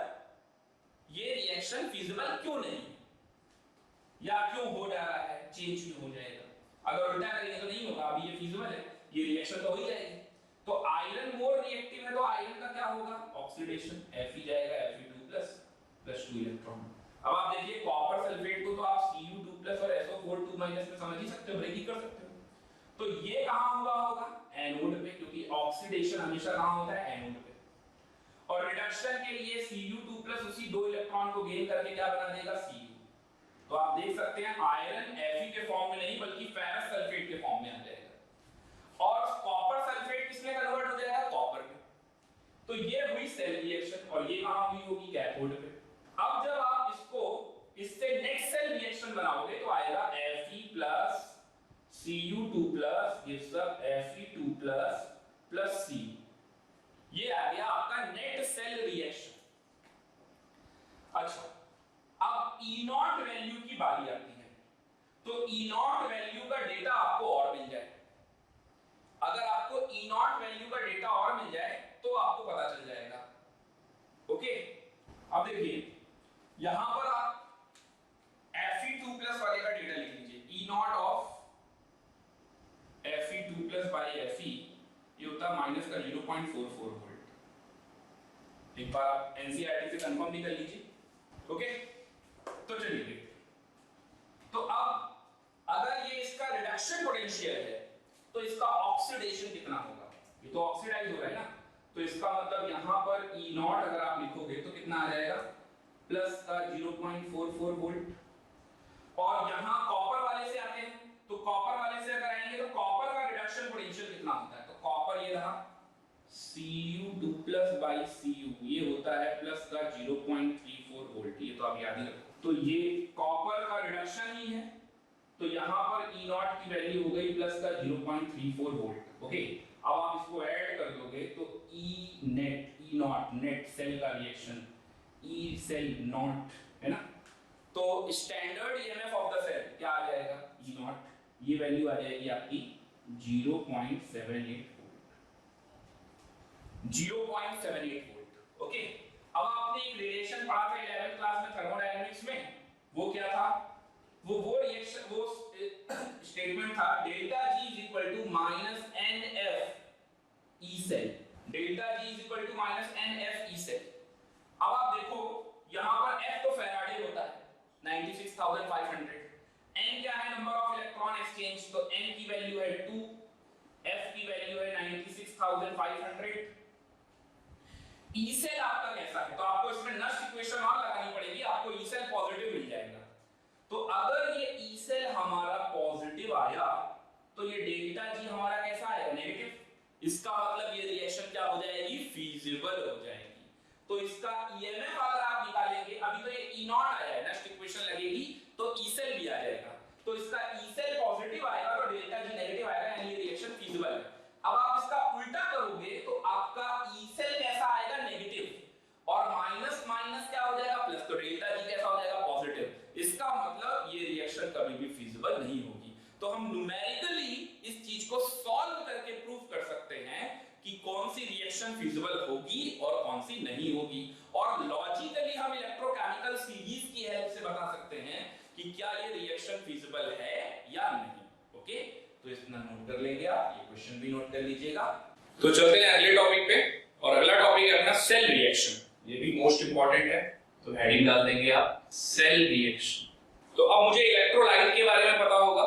ये रिएक्शन फिजिबल क्यों नहीं है, या क्यों हो जा रहा है, चेंज क्यों हो जाएगा। अगर उल्टा करेंगे तो नहीं होगा, अभी ये फिजिबल है, ये रिएक्शन तो हो ही जाएगी। तो आयरन मोर रिएक्टिव है, तो आयरन का क्या होगा, ऑक्सीडेशन, Fe जाएगा Fe2 प्लस 2 इलेक्ट्रॉन। अब आप देखिए कॉपर सल्फेट को तो आप Cu2 प्लस और SO4 2 माइनस में समझ ही सकते हो, ब्रेक ही कर सकते हो। तो ये कहां हुआ होगा, एनोड पे, क्योंकि ऑक्सीडेशन हमेशा कहां होता है, एनोड पे। और रिडक्शन के लिए Cu2 प्लस उसी 2 इलेक्ट्रॉन को गेन करके क्या बना देगा, Cu। तो आप देख सकते हैं आयरन Fe के फॉर्म में नहीं बल्कि फेरस सल्फेट के फॉर्म में आ जाएगा, और कॉपर सल्फेट किसमें कन्वर्ट हो जाएगा, कॉपर में। तो ये हुई सेल रिएक्शन और ये कहां हुई होगी? कैथोड पे। अब जब आप इसको इससे नेक्स्ट सेल रिएक्शन बनाओगे तो आएगा Fe plus Cu2 plus gives up Fe2 plus Cu। ये आ गया आपका नेट सेल रिएक्शन। अच्छा, अब E0 वैल्यू की बारी आती है। तो E0 वैल्यू का डेटा आपको और मिल जाए। अगर आपको E0 वैल्यू का डेटा और मिल जाए तो आपको पता चल जाएगा। ओके, अब देखिए यहां पर आप Fe2 प्लस वाले का डेटा लिख लीजिए। E0 of Fe2 plus by Fe ये होता है माइनस का 0.44 वोल्ट। एक बार आप एनसीईआरटी से कंफर्म भी कर लीजिए। ओके, तो चलिए देखते। तो अब अगर ये इसका रिडक्शन पोटेंशियल है तो इसका ऑक्सीडेशन कितना होगा? ये तो ऑक्सीडाइज हो रहा है ना, तो इसका मतलब यहां पर E0 अगर आप लिखोगे तो कितना आ जाएगा? प्लस का 0.44 वोल्ट। और यहां कॉपर वाले से आते हैं, तो कॉपर वाले से अगर आएंगे तो कॉपर का रिडक्शन पोटेंशियल कितना होता है? तो कॉपर ये रहा Cu2 प्लस बाई Cu, ये होता है प्लस का 0.34 वोल्ट। ये तो आप याद ही रखो। तो ये कॉपर का रिडक्शन ही है, तो यहां पर E0 की वैल्यू हो गई प्लस का 0.34 वोल्ट। ओके, अब आप इसको ऐड कर दोगे तो E0 नेट सेल का रिएक्शन E सेल नॉट है ना, तो standard EMF of the cell क्या आ जाएगा? E0, ये वैल्यू आ जाएगी आपकी 0.78 वोल्ट। ओके, अब आपने एक रिलेशन पढ़ा था 11th क्लास में थर्मोडायनामिक्स में, वो क्या था? वो रिएक्शन, वो स्टेटमेंट था delta G is equal to minus NF E cell. Delta G is equal to minus NF E cell. अब आप देखो यहां पर F तो फैराडे होता है 96,500, N क्या है? नंबर ऑफ इलेक्ट्रॉन एक्सचेंज, तो N की वैल्यू है 2, F की वैल्यू है 96,500। E सेल आपका कैसा है? तो आपको इसमें नष्ट इक्वेशन और लगानी पड़ेगी, आपको E सेल पॉजिटिव मिल जाएगा। तो अगर ये E सेल हमारा पॉजिटिव आया तो ये डेल्टा G हमारा कैसा आएगा? नेगेटिव। इसका मतलब ये रिएक्शन क्या हो जाएगी? फीजिबल हो जाएगी। तो इसका ईएमएफ अगर आप निकालेंगे, अभी तो ये E0 आया है, नेक्स्ट इक्वेशन लगेगी तो E सेल भी आ जाएगा। तो इसका E सेल पॉजिटिव आएगा तो डेल्टा G नेगेटिव आएगा, यानी ये रिएक्शन फीजिबल है। अब आप इसका उल्टा करोगे तो आपका E सेल कैसा आएगा? नेगेटिव, और माइनस माइनस क्या हो जाएगा? प्लस। तो डेल्टा G कैसा हो जाएगा? पॉजिटिव। इसका मतलब ये रिएक्शन कभी भी फीजिबल नहीं होगी। तो हम न्यूमेरिकली इस चीज को सॉल्व करके प्रूव कर सकते हैं कि कौन सी रिएक्शन फीजिबल होगी और कौन सी नहीं होगी, और लॉजिकली हम इलेक्ट्रोकेमिकल सीरीज की हेल्प से बता सकते हैं कि क्या ये रिएक्शन फीजिबल है या नहीं। ओके, तो इतना नोट कर लेंगे आप, ये क्वेश्चन भी नोट कर लीजिएगा। तो चलते हैं अगले टॉपिक पे, और अगला टॉपिक है अपना सेल रिएक्शन। ये भी मोस्ट इंपॉर्टेंट है, तो हेडिंग डाल देंगे आप सेल रिएक्शन। तो अब मुझे इलेक्ट्रोलाइट के बारे में पता होगा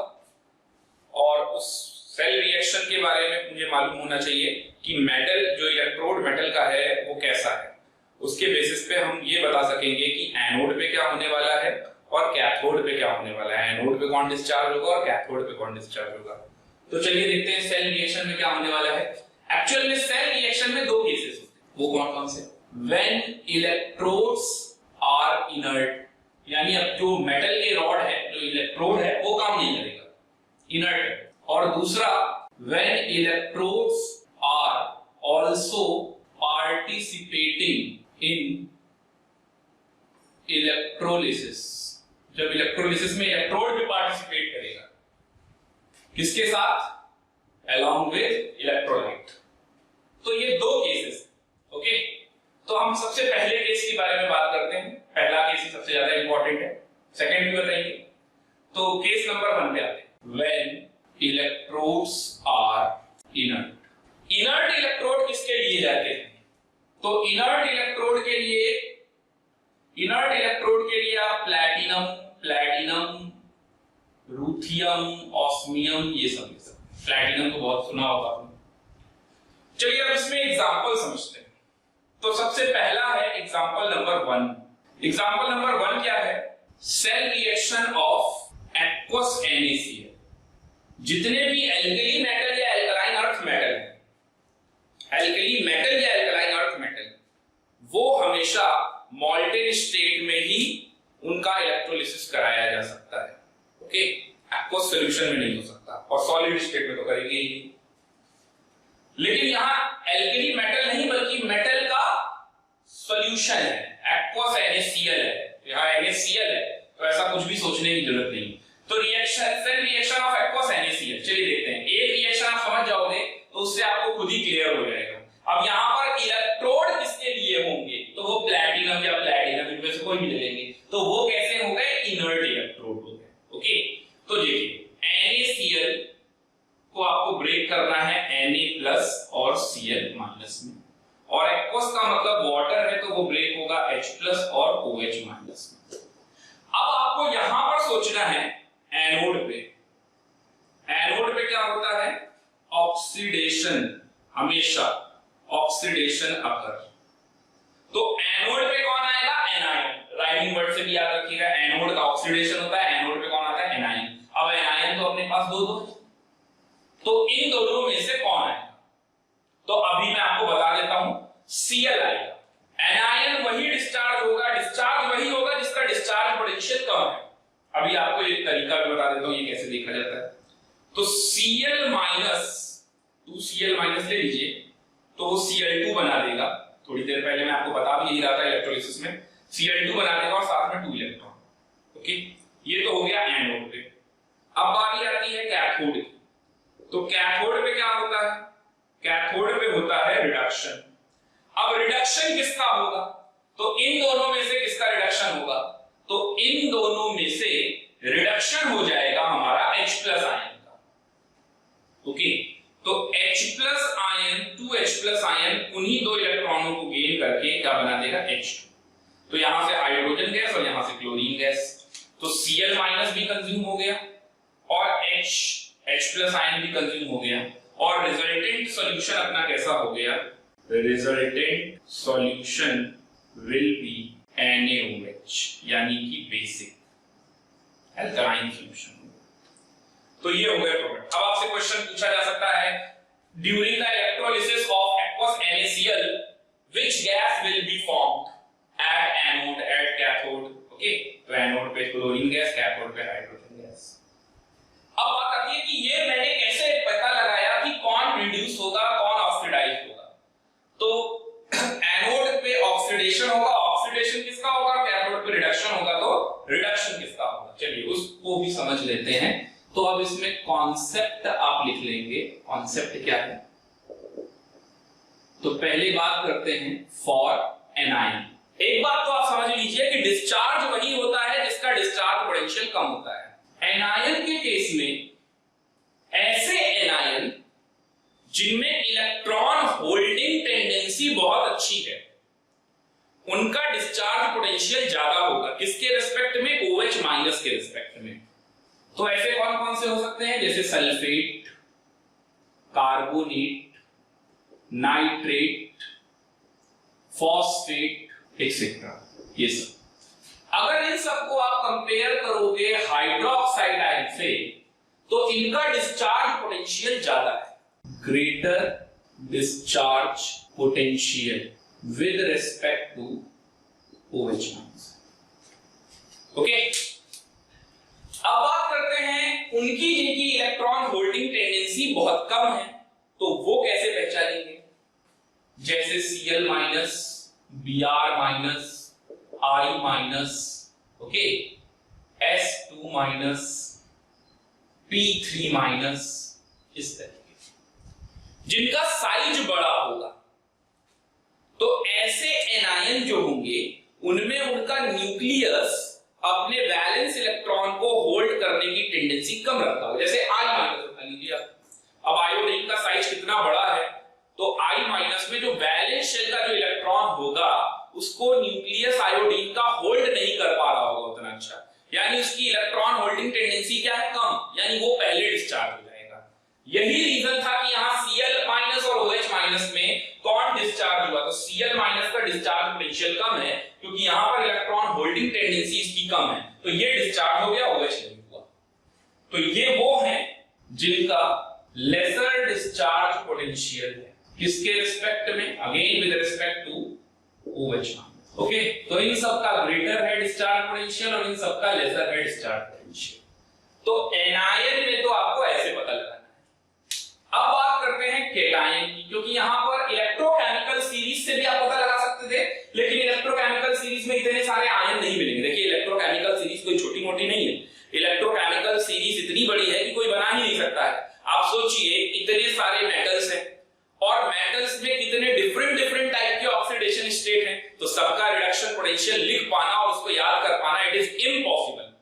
और उस सेल रिएक्शन के बारे में मुझे मालूम होना चाहिए कि मेटल, जो इलेक्ट्रोड मेटल का है वो कैसा है। उसके बेसिस पे हम ये बता सकेंगे कि एनोड पे क्या होने वाला है और कैथोड पे क्या होने वाला है। एनोड पे कौन डिस्चार्ज होगा और कैथोड पे कौन डिस्चार्ज होगा। तो चलिए देखते हैं सेल रिएक्शन में क्या होने वाला है। एक्चुअल में सेल रिएक्शन में दो केसेस होते हैं, वो कौन कौन से? व्हेन इलेक्ट्रोड्स आर इनर्ट, यानी अब जो मेटल के रॉड है, जो इलेक्ट्रोड है वो काम नहीं करेगा, इनर्ट है। और दूसरा when electrodes are also participating in electrolysis, जब इलेक्ट्रोलिसिस में इलेक्ट्रोड भी पार्टिसिपेट करेगा, किसके साथ? along with electrolyte। तो ये दो केसेस। ओके, तो हम सबसे पहले केस के बारे में बात करते हैं। पहला केस ही सबसे ज्यादा इंपॉर्टेंट है, सेकंड भी बताइए। तो केस नंबर 1 पे आते हैं। when electrodes are inert. Inert electrode किसके लिए जाते हैं? तो इनर्ट इलेक्ट्रोड के लिए आप प्लैटिनम, रूथियम, ऑस्मियम, ये सब प्लैटिनम को बहुत सुना होगा आपने। चलिए अब इसमें एग्जांपल समझते हैं। तो सबसे पहला है एग्जांपल नंबर 1। एग्जांपल नंबर 1 क्या है? Cell reaction of aqueous NaCl। जितने भी एल्कली मेटल या एल्कलाइन अर्थ मेटल है, एल्कली मेटल या एल्कलाइन अर्थ मेटल वो हमेशा मॉल्टेन स्टेट में ही उनका इलेक्ट्रोलिसिस कराया जा सकता है। ओके, एक्वस सॉल्यूशन में नहीं हो सकता और सॉलिड स्टेट में तो करेंगे ही। लेकिन यहां एल्कली मेटल नहीं बल्कि मेटल का सॉल्यूशन है, एक्वस NaCl है, यहां NaCl है, तो ऐसा कुछ भी सोचने की जरूरत नहीं। तो रिएक्शन ऑफ एक्वस NaCl, चलिए देखते हैं। एक रिएक्शन आप समझ जाओगे तो उससे आपको खुद ही क्लियर हो जाएगा। अब यहाँ पर इलेक्ट्रोड किसके लिए होंगे, तो वो प्लैटिनम या प्लैटिनम इनमें से कोई भी ले लेंगे, तो वो कैसे हो गए, इनर्ट इलेक्ट्रोड हो गए। ओके, तो देखिए NaCl को आपको ब्रेक करना है Na+ और Cl- में, और एक्वस का मतलब वाटर है तो वो ब्रेक होगा H+ और OH- में। अब आपको यहां पर सोचना है एनोड पे। एनोड पे क्या होता है, ऑक्सीडेशन, हमेशा ऑक्सीडेशन अकर। तो एनोड पे कौन आएगा, एनायन। राइमिंग वर्ड से भी याद रखिएगा, एनोड का ऑक्सीडेशन होता है, एनोड पे कौन आता है, एनायन। अब एनायन तो अपने पास दो है, तो इन दोनों में से कौन आएगा, तो अभी मैं आपको बता देता हूं, Cl आएगा। एनायन वही डिस्चार्ज होगा, डिस्चार्ज वही होगा जिसका डिस्चार्ज पोटेंशियल कम है। अभी आपको एक तरीका भी बता देता हूं ये कैसे देखा जाता है। तो Cl- 2Cl- ले लीजिए, तो वो Cl2 बना देगा। थोड़ी देर पहले मैं आपको बता भी यही रहा था इलेक्ट्रोलिसिस में, Cl2 बना देगा और साथ में 2 इलेक्ट्रॉन। ओके, ये तो हो गया एनोड पे। अब बारी आती है कैथोड की। तो कैथोड पे क्या होता है, कैथोड पे होता है रिडक्शन। अब रिडक्शन किसका होगा, तो इन दोनों में से किसका रिडक्शन होगा, तो इन दोनों में से रिडक्शन हो जाएगा हमारा H+ आयन का। ओके, तो H+ आयन 2H+ आयन उन्हीं दो इलेक्ट्रॉनों को गेन करके क्या बना देगा, H2। तो यहां से हाइड्रोजन गैस और यहां से क्लोरीन गैस, तो Cl- भी कंज्यूम हो गया और H+ आयन भी कंज्यूम हो गया, और रिजल्टेंट सॉल्यूशन अपना कैसा हो गया, resultant solution will be NaOH, यानी कि बेसिक एल्कलाइन सॉल्यूशन। तो ये हो गया प्रोडक्ट। अब आपसे क्वेश्चन पूछा जा सकता है, during the electrolysis of aqueous NaCl which gas will be formed at anode at cathode. Okay, तो एनोड पे क्लोरीन गैस, कैथोड पे हाइड्रोजन गैस। अब बात आती है कि ये मैंने कैसे पता लगाया कि कौन रिड्यूस होगा कौन ऑक्सीडाइज होगा। तो एनोड पे ऑक्सीडेशन होगा, ऑक्सीडेशन किसका होगा, कैथोड पे रिडक्शन होगा, तो रिडक्शन किसका होगा, चलिए उसको भी समझ लेते हैं। तो अब इसमें कॉन्सेप्ट आप लिख लेंगे, कॉन्सेप्ट क्या है। तो पहली बात करते हैं फॉर एनायन। एक बात तो आप समझ लीजिए कि डिस्चार्ज वही होता है जिसका डिस्चार्ज पोटेंशियल कम होता है। एनायन के केस में ऐसे एनायन जिनमें इलेक्ट्रॉन होल्डिंग टेंडेंसी बहुत अच्छी है, उनका डिस्चार्ज पोटेंशियल ज्यादा होगा। किसके रिस्पेक्ट में, OH- के रिस्पेक्ट में। तो ऐसे कौन कौन से हो सकते हैं, जैसे sulphate, carbonate, nitrate, phosphate etcetera, ये सब। अगर इन सबको आप कंपेयर करोगे हाइड्रोक्साइड आयन से, तो इनका डिस्चार्ज पोटेंशियल ज्यादा है, greater discharge potential with respect to OH-। Okay, अब बात करते हैं उनकी जिनकी इलेक्ट्रॉन होल्डिंग टेंडेंसी बहुत कम है, तो वो कैसे पहचानेंगे, जैसे Cl-, Br-, I-, okay, S2-, P3-, इस तरीके जिनका साइज बड़ा होगा। तो ऐसे एनायन जो होंगे उनमें उनका न्यूक्लियस अपने वैलेंस इलेक्ट्रॉन को होल्ड करने की टेंडेंसी कम रखता होगा, जैसे I- उठा लीजिए। अब आयोडीन का साइज कितना बड़ा है, तो I- में जो वैलेंस शेल का जो इलेक्ट्रॉन होगा उसको न्यूक्लियस आयोडीन का होल्ड नहीं कर पा रहा होगा उतना अच्छा, यानी उसकी इलेक्ट्रॉन होल्डिंग टेंडेंसी क्या है, कम, यानी वो पहले डिस्चार्ज हो जाएगा। यही रीजन था कि यहाँ Cl- और OH- में कौन डिस्चार्ज हुआ, तो Cl- का डिस्चार्ज पोटेंशियल कम है क्योंकि यहाँ पर इलेक्ट्रॉन होल्डिंग टेंडेंसी इसकी कम है, तो ये डिस्चार्ज हो गया, OH नहीं हुआ। तो ये वो हैं जिनका लेसर डिस्चार्ज पोटेंशियल है, किसके रिस्पेक्ट में, again with respect to OH। Okay, तो इन सब का ग्रेटर है डिस्चार्ज पोटेंशियल और इन सब का लेसर है डिस्चार्ज पोटेंशियल। तो एनायन में तो आपको ऐसे पता लगाना है। अब बात करते हैं केटायन की, क्योंकि यहां पर इलेक्ट्रोकेमिकल सीरीज से भी आप पता लगा सकते थे, लेकिन इलेक्ट्रोकेमिकल सीरीज में इतने सारे आयन नहीं मिलेंगे। देखिए इलेक्ट्रोकेमिकल सीरीज कोई छोटी मोटी नहीं है, इलेक्ट्रोकेमिकल सीरीज इतनी बड़ी है कि कोई बना ही नहीं सकता है। आप सोचिए इतने सारे मेटल्स हैं और मेटल्स में कितने डिफरेंट डिफरेंट टाइप के ऑक्सीडेशन स्टेट हैं, तो सबका रिडक्शन पोटेंशियल लिख पाना और उसको याद कर पाना इट इज इम्पॉसिबल,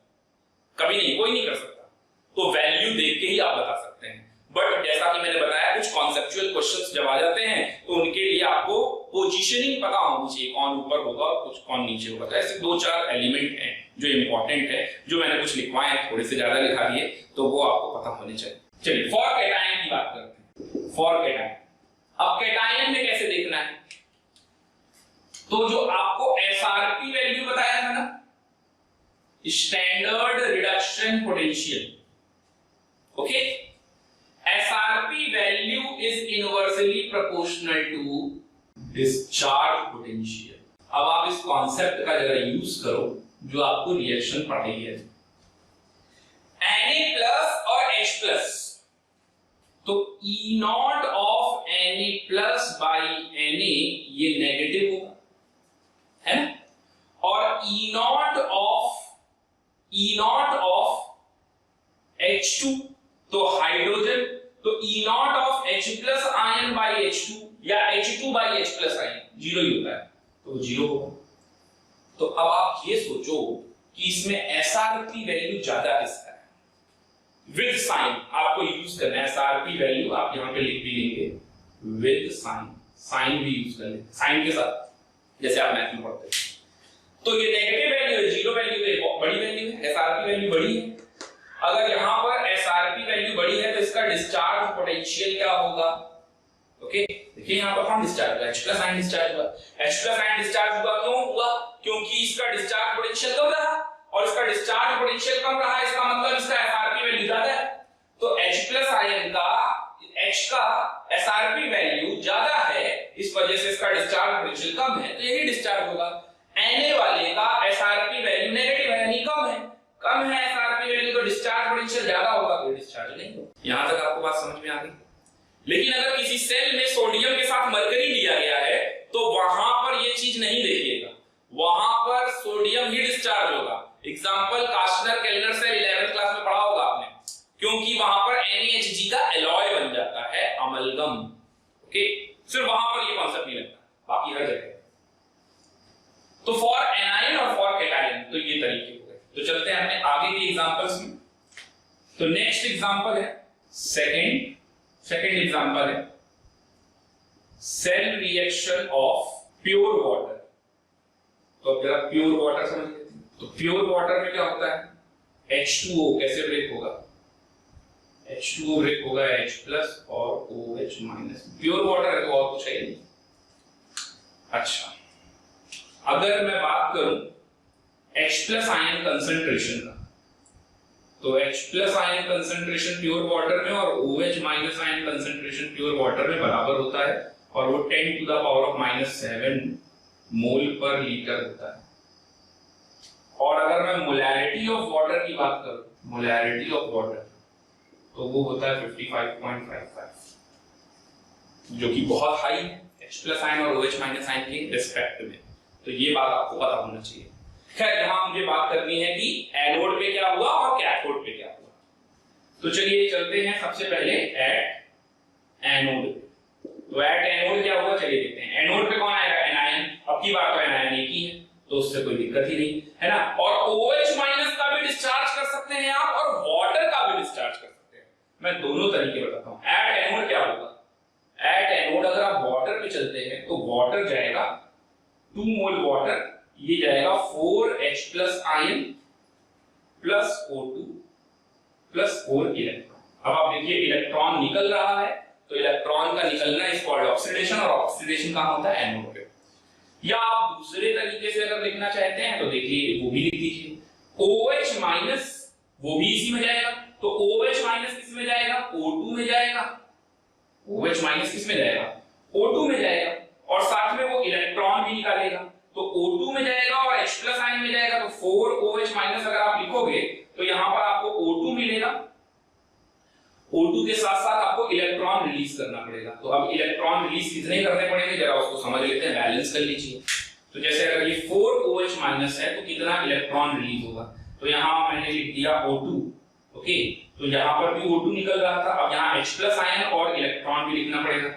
कभी नहीं, कोई नहीं कर सकता। तो वैल्यू देख के ही आप बता सकते हैं। बट जैसा कि मैंने बताया कुछ कॉन्सेप्चुअल क्वेश्चंस जब आ जाते हैं तो उनके लिए आपको पोजीशनिंग पता होनी चाहिए, कौन ऊपर होगा और कुछ कौन नीचे होगा। तो ऐसे 2-4 एलिमेंट हैं जो इंपॉर्टेंट है, जो मैंने कुछ लिखवाए हैं, थोड़े से ज्यादा लिखा दिए, तो वो आपको पता होने चाहिए। चलिए फॉर कैटायन की बात करते हैं। फॉर कैटायन, अब कैटायन में कैसे देखना है, तो जो आपको एसआरपी वैल्यू बताया था ना, standard reduction potential, okay, SRP value is inversely proportional to discharge potential। अब आप इस कॉन्सेप्ट का जरा यूज करो जो आपको रिएक्शन पढ़ाई है। Na प्लस और H प्लस, तो E naught of Na plus by Na ये नेगेटिव होगा, है ना, और E नॉट ऑफ H2 तो हाइड्रोजन, तो E naught of H plus ion by H2 या H2 by H plus ion zero ही होता है, तो जीरो होगा। तो अब आप ये सोचो कि इसमें SRP वैल्यू ज्यादा किसका है, विद साइन आपको यूज करना है। SRP वैल्यू आप यहां पे लिख भी लेंगे विद साइन, साइन भी यूज कर लेंगे, साइन के साथ जैसे आप मैथ में पढ़ते हैं। तो ये नेगेटिव वैल्यू है, जीरो वैल्यू है, बड़ी वैल्यू है, SRP वैल्यू बड़ी है। अगर यहां पर SRP वैल्यू बड़ी है तो इसका डिस्चार्ज पोटेंशियल क्या होगा, ओके, देखिए यहां पर कौन डिस्चार्ज हुआ, H प्लस आयन डिस्चार्ज हुआ। H प्लस आयन डिस्चार्ज हुआ क्यों हुआ, क्योंकि इसका डिस्चार्ज पोटेंशियल कम रहा और इसका डिस्चार्ज पोटेंशियल कम रहा, इसका मतलब इसका SRP वैल्यू ज्यादा है। तो H प्लस आयन का H का SRP वैल्यू ज्यादा है, इस वजह से इसका डिस्चार्ज पोटेंशियल कम है, तो यही डिस्चार्ज होगा। Na वाले का SRP वैल्यू नेगेटिव है, यानी कम है, कम है SRP वैल्यू, तो डिस्चार्ज पोटेंशियल ज्यादा होगा, तो डिस्चार्ज नहीं होगा। यहां तक आपको बात समझ में आ गई। लेकिन अगर किसी सेल में सोडियम के साथ मरकरी लिया गया है तो वहां पर ये चीज नहीं देखिएगा, वहां पर सोडियम ही डिस्चार्ज होगा। एग्जांपल कास्टनर केल्नर सेल 11th क्लास में पढ़ा होगा आपने, क्योंकि वहां पर NaHG का एलॉय बन जाता है, अमलगम, ओके, सिर्फ वहां पर ये कॉन्सेप्ट नहीं लगता, बाकी हर जगह। तो फॉर एनायन और फॉर कैटायन तो ये तरीके हो गए। तो चलते हैं अपने आगे के एग्जांपल्स में। तो नेक्स्ट एग्जांपल है सेकंड एग्जांपल है cell reaction of pure water. तो अब जरा प्योर वाटर समझ लेते हैं। तो प्योर वाटर में क्या होता है, H2O कैसे ब्रेक होगा, H2O ब्रेक होगा H प्लस और OH माइनस। प्योर वाटर है तो और कुछ है नहीं। अच्छा, अगर मैं बात करूं H प्लस आयन कंसंट्रेशन का, तो H plus ion concentration pure water में और OH minus ion concentration pure water में बराबर होता है और वो 10 टू द पावर ऑफ -7 मोल पर लीटर होता है। और अगर मैं मोलैरिटी ऑफ वाटर की बात करूं, मोलैरिटी ऑफ वाटर, तो वो होता है 55.55, जो कि बहुत हाई है H प्लस आयन और OH माइनस आयन के रिस्पेक्ट में। तो ये बात आपको पता होना चाहिए। खैर यहां मुझे बात करनी है कि एनोड पे क्या हुआ और कैथोड पे क्या हुआ। तो चलिए चलते हैं सबसे पहले एट एनोड। तो एट एनोड क्या हुआ, चलिए देखते हैं। एनोड पे कौन आएगा, एनायन। अब की बात तो एनायन एक ही है, तो उससे कोई दिक्कत ही नहीं है ना। और OH माइनस का भी डिस्चार्ज कर सकते हैं आप और वाटर का भी डिस्चार्ज कर सकते हैं। मैं दोनों तरीके बताता हूं। एट एनोड क्या होगा, एट एनोड अगर आप वाटर पे चलते हैं तो वाटर जाएगा 2 मोल वाटर, ये जाएगा 4H plus ion plus O2 plus 4 electron. अब आप देखिए इलेक्ट्रॉन निकल रहा है, तो इलेक्ट्रॉन का निकलना इज कॉल्ड ऑक्सीडेशन, और ऑक्सीडेशन कहां होता है, एनोड पे। या आप दूसरे तरीके से अगर लिखना चाहते हैं तो देखिए वो भी लिख दीजिए, OH माइनस वो भी इसी में जाएगा। तो OH माइनस किस में जाएगा, O2 में जाएगा। OH माइनस किस में जाएगा, O2 में जाएगा। और साथ में वो इलेक्ट्रॉन भी निकालेगा, तो O2 में जाएगा और H प्लस आयन में जाएगा, तो 4OH माइनस अगर आप लिखोगे तो यहां पर आपको O2 मिलेगा, O2 के साथ साथ आपको इलेक्ट्रॉन रिलीज करना पड़ेगा। तो अब इलेक्ट्रॉन रिलीज कितने करने पड़ेंगे जरा उसको समझ लेते हैं, बैलेंस कर लीजिए। तो जैसे अगर ये 4OH माइनस है तो कितना इलेक्ट्रॉन रिलीज होगा, तो यहां मैंने लिख दिया O2, ओके, तो यहां पर भी O2 निकल रहा था, अब यहां H प्लस आयन और इलेक्ट्रॉन भी लिखना पड़ेगा,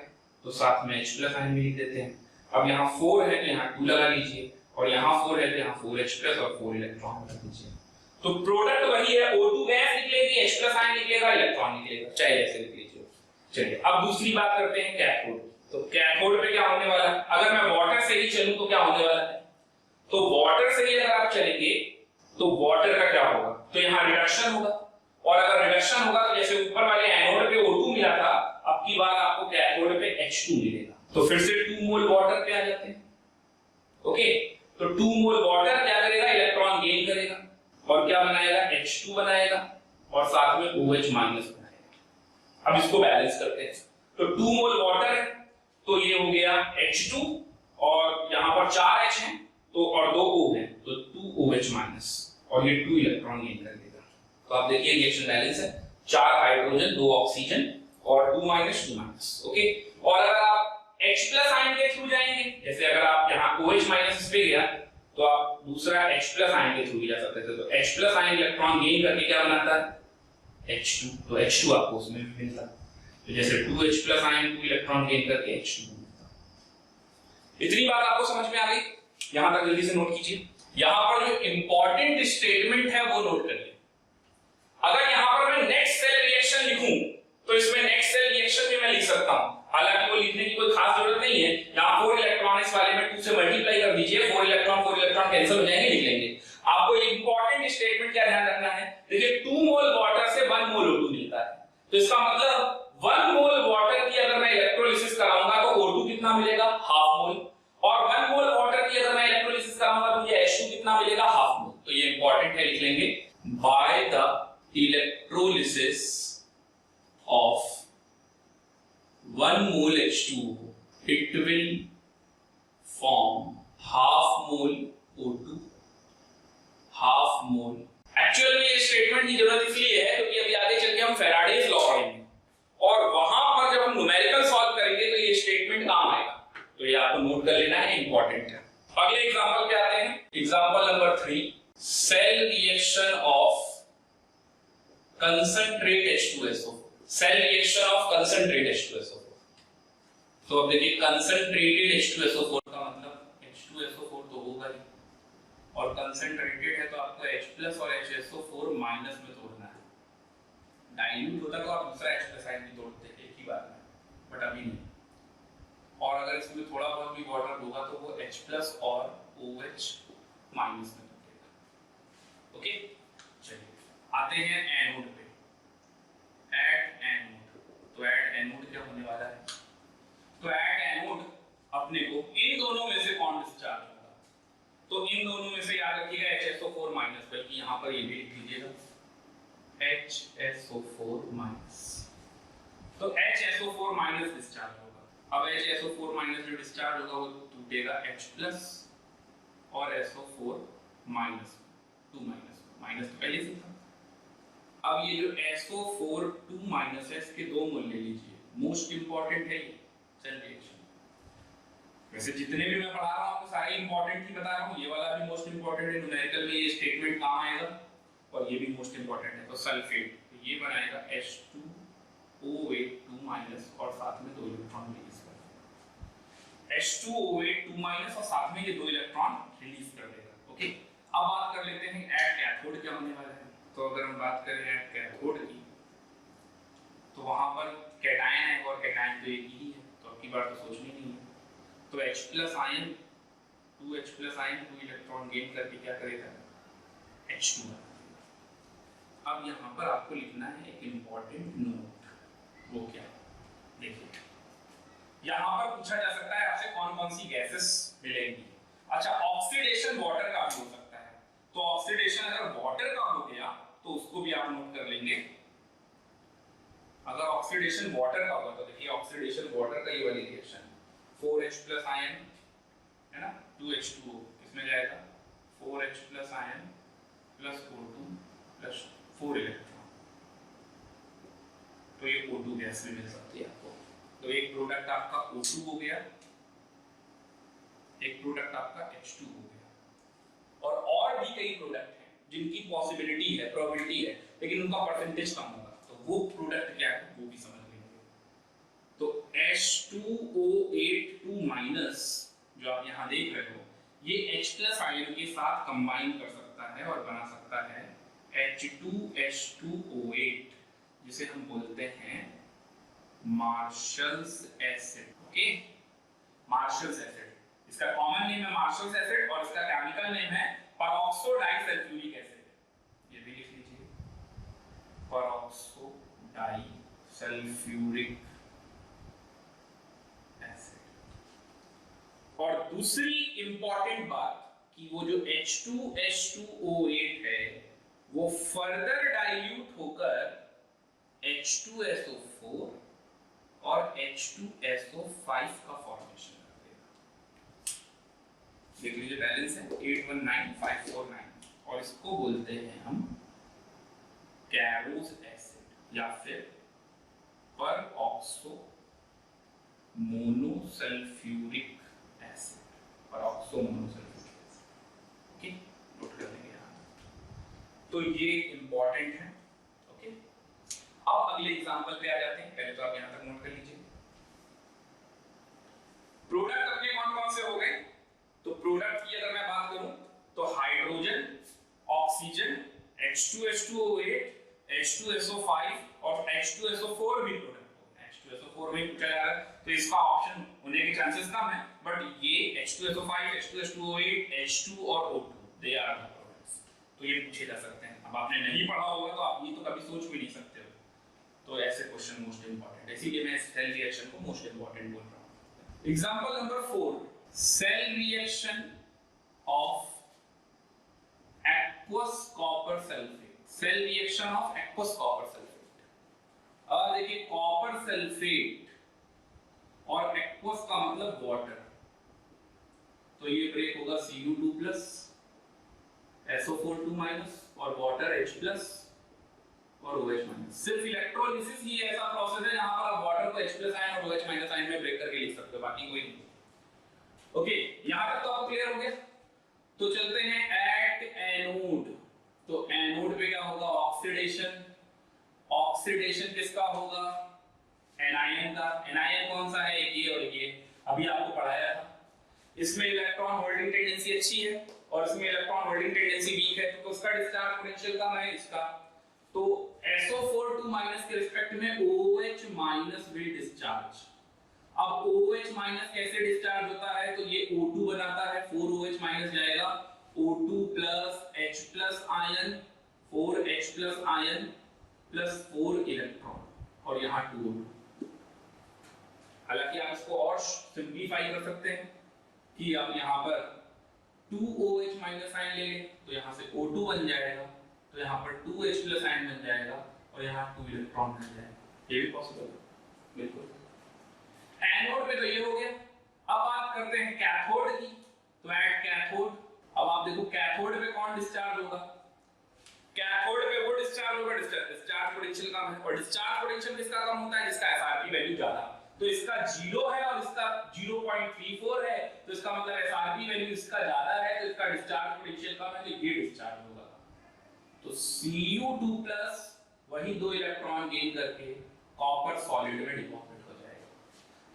तो साथ में H प्लस आयन भी लिख देते हैं। अब यहाँ 4 है तो यहाँ 2 लगा लीजिए, और यहाँ 4 है तो यहाँ 4H प्लस और 4 इलेक्ट्रॉन लगा लीजिए। तो प्रोडक्ट वही है, O2 गैस निकलेगी, H प्लस आयन निकलेगा, इलेक्ट्रॉन निकलेगा, चाहे जैसे लिख लीजिए। चलिए अब दूसरी बात करते हैं कैथोड। तो कैथोड पे क्या होने वाला है, अगर मैं वाटर से ही चलूं तो क्या होने वाला है, तो वाटर से ही अगर आप चलेंगे तो वाटर का क्या होगा, तो यहाँ रिडक्शन होगा, और अगर रिडक्शन होगा तो जैसे ऊपर वाले एनोड पे O2 मिला था, अब की बार आपको कैथोड पे H2 मिलेगा, तो फिर से 2 मोल वाटर पे आ जाते हैं। ओके, तो 2 मोल वाटर क्या करेगा, इलेक्ट्रॉन गेन करेगा और क्या बनाएगा, H2 बनाएगा और साथ में OH माइनस बनाएगा। अब इसको बैलेंस करते हैं, तो 2 मोल वाटर है तो ये हो गया H2 और यहां पर 4H है तो और 2 O है तो 2OH माइनस और ये 2 इलेक्ट्रॉन गेन कर देगा। तो आप देखिए रिएक्शन बैलेंस है, 4 हाइड्रोजन 2 ऑक्सीजन और 2 माइनस 2 माइनस। ओके, और अगर आप H प्लस आयन के थ्रू जाएंगे, जैसे अगर आप यहाँ OH माइनस पे गया तो आप दूसरा H प्लस आयन के थ्रू भी जा सकते थे, तो H plus ion electron gain करके क्या बनाता है, H2, तो H2 आपको उसमें भी मिलता है, तो जैसे 2H plus ion 2 electron gain करके H2 मिलता। इतनी बात आपको समझ में आ गई, यहां तक जल्दी से नोट कीजिए। यहां पर जो इंपॉर्टेंट स्टेटमेंट है वो नोट करिए। अगर यहां पर मैं नेक्स्ट सेल रिएक्शन लिखूं तो इसमें नेक्स्ट सेल रिएक्शन भी मैं लिख सकता हूं, हालांकि वो लिखने की कोई खास जरूरत नहीं है। यहां 4 इलेक्ट्रॉन इस वाले में 2 से मल्टीप्लाई कर दीजिए, 4 इलेक्ट्रॉन कैंसिल हो जाएंगे, लिख लेंगे। आपको इंपॉर्टेंट स्टेटमेंट क्या ध्यान रखना है, देखिए 2 मोल वाटर से 1 मोल O2 मिलता है, तो इसका मतलब 1 मोल वाटर की अगर मैं इलेक्ट्रोलिसिस कराऊंगा तो O2 कितना मिलेगा, हाफ मोल, और 1 मोल वाटर की अगर मैं इलेक्ट्रोलिसिस कराऊंगा तो मुझे H2 कितना मिलेगा, हाफ मोल। तो ये इंपॉर्टेंट है, लिख लेंगे, by the electrolysis of 1 mole H2O, it will form half mole O2, half mole। Actual में ये स्टेटमेंट की जरूरत इसलिए है क्योंकि अभी आगे चल के हम फैराडेज लॉ पढ़ेंगे और वहां पर जब हम न्यूमेरिकल सॉल्व करेंगे तो ये स्टेटमेंट काम आएगा, तो ये आपको नोट कर लेना है, इंपॉर्टेंट है। अगले एग्जांपल पे आते हैं, example number 3, cell reaction of concentrate H2SO4, cell reaction of concentrate H2SO4। तो अब देखिए कंसंट्रेटेड H2SO4 का मतलब H2SO4 तो होगा ही, और कंसंट्रेटेड है तो आपको H प्लस और HSO4 माइनस में तोड़ना है। डाइल्यूट होता तो आप दूसरा H प्लस आयन भी तोड़ते एक ही बार में, बट अभी नहीं। और अगर इसमें थोड़ा बहुत भी वाटर होगा तो वो H प्लस और OH माइनस में तोड़ेगा। ओके, चलिए आते हैं एनोड पे। एट एनोड, तो एट एनोड क्या होने वाला है, तो एट एनोड अपने को इन दोनों में से कौन डिस्चार्ज होगा, तो इन दोनों में से याद रखिएगा HSO4 माइनस, बल्कि यहां पर ये भी लिख लीजिएगा HSO4 माइनस, तो HSO4 माइनस डिस्चार्ज होगा। अब HSO4 माइनस जो डिस्चार्ज होगा वो टूटेगा H प्लस और SO4 माइनस 2 माइनस तो पहले से था। अब ये जो SO4 2 माइनस है इसके 2 मोल ले लीजिए, मोस्ट इंपॉर्टेंट है ये सेल रिएक्शन। वैसे जितने भी मैं पढ़ा रहा हूं आपको सारे इंपॉर्टेंट ही बता रहा हूं, ये वाला भी मोस्ट इंपॉर्टेंट है, न्यूमेरिकल में ये स्टेटमेंट काम आएगा, और ये भी मोस्ट इंपॉर्टेंट है। तो सल्फेट, तो ये बनाएगा H2OH 2 माइनस और साथ में 2 इलेक्ट्रॉन रिलीज कर देगा, H2OH 2 माइनस और साथ में ये 2 इलेक्ट्रॉन रिलीज कर देगा। ओके, अब बात कर लेते हैं एट कैथोड क्या होने वाला है। तो अगर हम बात करें एट कैथोड की तो वहां पर कैटायन है और कैटायन तो एक ही है, तो अब की बार तो सोचनी नहीं है। तो H plus ion 2H plus ion 2 electron gain करके क्या करेगा, H2 बनाएगा। अब यहाँ पर आपको लिखना है एक इंपॉर्टेंट नोट, वो क्या, देखिए यहाँ पर पूछा जा सकता है आपसे कौन कौन सी गैसेस मिलेंगी। अच्छा, ऑक्सीडेशन वाटर का भी हो सकता है, तो ऑक्सीडेशन अगर वाटर का हो गया तो उसको भी आप नोट कर लेंगे। अगर ऑक्सीडेशन वाटर का होगा तो देखिए ऑक्सीडेशन वाटर का ये वाली रिएक्शन 4H प्लस आयन है ना, 2H2O, इसमें जाएगा 4H plus ion plus O2 plus 4 electron, तो ये O2 गैस में मिल सकती है आपको। तो एक प्रोडक्ट आपका O2 हो गया, एक प्रोडक्ट आपका H2 हो गया। और भी कई प्रोडक्ट हैं जिनकी पॉसिबिलिटी है, प्रोबेबिलिटी है, लेकिन उनका परसेंटेज कम होगा, तो वो प्रोडक्ट क्या है वो भी समझ लेंगे। तो H2O8 2 माइनस जो आप यहां देख रहे हो, ये H प्लस आयन के साथ कंबाइन कर सकता है और बना सकता है H2H2O8, जिसे हम बोलते हैं marshals acid. Okay, marshals acid, इसका कॉमन नेम है मार्शल्स एसिड और इसका केमिकल नेम है परऑक्सो डाइसल्फ्यूरिक एसिड। ये भी लिख लीजिए, परऑक्सो डाइसल्फ्यूरिक एसिड। और दूसरी इंपॉर्टेंट बात कि वो जो H2H2O8 है वो फर्दर डाइल्यूट होकर H2SO4 और H2SO5 का फॉर्मेशन कर देगा। देख लीजिए, बैलेंस है 819549 और इसको बोलते हैं हम कैरोस एसिड या फिर peroxo monosulphuric acid, peroxo monosulphuric acid. Okay, note कर लेंगे यहाँ। तो ये इंपॉर्टेंट है। ओके, अब अगले एग्जांपल पे आ जाते हैं, पहले तो आप यहां तक नोट कर लीजिए। प्रोडक्ट अपने कौन कौन से हो गए? तो प्रोडक्ट की अगर मैं बात करूं तो हाइड्रोजन, ऑक्सीजन, H2H2O8, H2SO5 और H2SO4 भी प्रोडक्ट हो। H2SO4 में पूछा जा रहा है तो इसका ऑप्शन होने के चांसेस कम है, बट ये H2SO5, H2H2O8, H2 और O2 they are the products, तो ये पूछे जा सकते हैं। अब आपने नहीं पढ़ा होगा तो आप ये तो कभी सोच भी नहीं सकते हो, तो ऐसे क्वेश्चन मोस्ट इंपॉर्टेंट है, इसीलिए मैं सेल रिएक्शन को मोस्ट इंपॉर्टेंट बोल रहा हूं। Example number 4, cell reaction of aqueous copper sulfate, cell reaction of aqueous copper sulfate। अब देखिए, कॉपर सल्फेट और aqueous का मतलब वाटर, तो ये ब्रेक होगा Cu2+ SO4 2- और वाटर H+ और OH-। सिर्फ इलेक्ट्रोलिसिस ही ऐसा प्रोसेस है जहां पर आप वाटर को H+ आयन और OH- आयन में ब्रेक करके लिख सकते हो, बाकी कोई नहीं। ओके, यहां तक तो आपको क्लियर हो गया। तो चलते हैं एट एनोड। तो एनोड पे क्या होगा? ऑक्सीडेशन। ऑक्सीडेशन किसका होगा? एनायन का। एनायन कौन सा है? ये और ये अभी आपको पढ़ाया था। इसमें इलेक्ट्रॉन होल्डिंग टेंडेंसी अच्छी है और इसमें इलेक्ट्रॉन होल्डिंग टेंडेंसी वीक है, तो उसका डिस्चार्ज पोटेंशियल कम है इसका। तो SO4 2- के रिस्पेक्ट में OH- विल डिस्चार्ज। अब OH- कैसे डिस्चार्ज होता है? तो ये O2 बनाता है, 4OH- जाएगा, O2 plus H+ ion, 4H+ ion plus 4 electron और यहाँ 2O2। हालांकि आप इसको और सिंपलीफाई कर सकते हैं कि आप यहाँ पर 2OH- आयन ले लें तो यहाँ से O2 बन जाएगा, तो यहाँ पर 2H+ आयन बन जाएगा और यहाँ 2 इलेक्ट्रॉन बन जाएगा। ये भी पॉसिबल है, बिल्कुल। एनोड पे तो ये हो गया। अब बात करते हैं कैथोड की। तो एट कैथोड, अब आप देखो कैथोड पे कौन डिस्चार्ज होगा? कैथोड पे वो डिस्चार्ज होगा, डिस्चार्ज पोटेंशियल कम है, और डिस्चार्ज पोटेंशियल किसका कम होता है? जिसका एसआरपी वैल्यू ज्यादा। तो इसका 0 है और इसका 0.34 है, तो इसका मतलब एसआरपी वैल्यू इसका ज्यादा है, तो इसका डिस्चार्ज पोटेंशियल कम है, तो ये डिस्चार्ज होगा। तो Cu2+ वही 2 इलेक्ट्रॉन गेन करके कॉपर सॉलिड में डिपॉजिट हो जाएगा।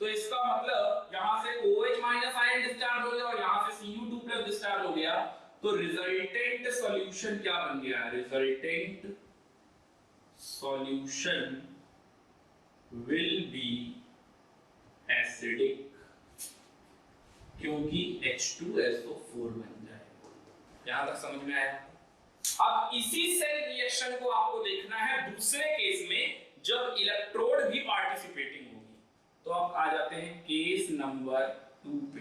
तो इसका मतलब यहां से OH- आयन डिस्चार्ज हो गया और यहां से Cu2+ डिस्चार्ज हो गया, तो रिजल्टेंट सॉल्यूशन क्या बन गया? Resultant solution will be acidic, क्योंकि H2SO4 बन जाएगा। यहां तक समझ में आया? अब इसी सेल रिएक्शन को आपको देखना है दूसरे केस में, जब इलेक्ट्रोड भी पार्टिसिपेटिंग होगी। तो आप आ जाते हैं केस नंबर 2 पे।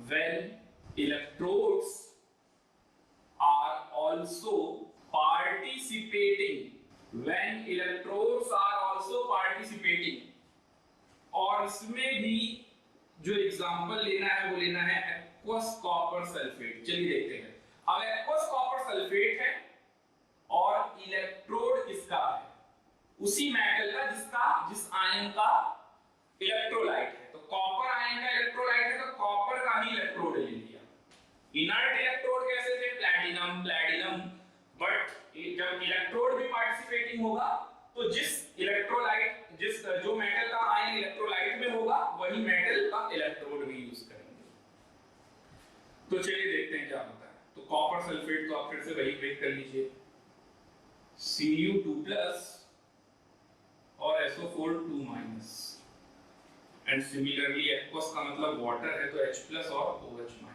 When electrodes are also participating, when electrodes are also participating, और इसमें भी जो एग्जांपल लेना है वो लेना है एक्वस कॉपर सल्फेट। चलिए देखते हैं। अब एक्वस कॉपर सल्फेट है और इलेक्ट्रोड किसका है? उसी मेटल का जिस आयन का इलेक्ट्रोलाइट है। तो कॉपर आयन का इलेक्ट्रोलाइट है तो कॉपर का ही इलेक्ट्रोड ले लिया। इनर्ट इलेक्ट्रोड कैसे थे? प्लैटिनम। बट जब इलेक्ट्रोड भी पार्टिसिपेटिंग होगा तो जो मेटल का आयन इलेक्ट्रोलाइट में होगा वही मेटल का इलेक्ट्रोड भी यूज करेंगे। तो चलिए देखते हैं क्या होता है। तो कॉपर सल्फेट तो आप फिर से वही ब्रेक कर लीजिए, Cu2+ और SO4 2-। एंड सिमिलरली एक्वस का मतलब वाटर है तो H+ और OH-।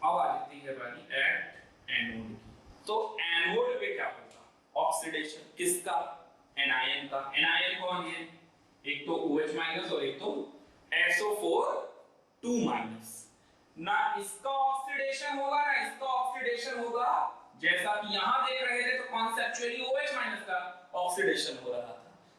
अब आ जाती है बारी एट एनोड की। तो एनोड पे क्या होगा? ऑक्सीडेशन किसका? एनायन का। एनायन कौन है? एक तो OH- और एक तो SO4 2-। ना इसका ऑक्सीडेशन होगा ना इसका ऑक्सीडेशन होगा। जैसा कि यहां देख रहे थे तो कॉन्सेप्चुअली OH- का ऑक्सीडेशन हो रहा था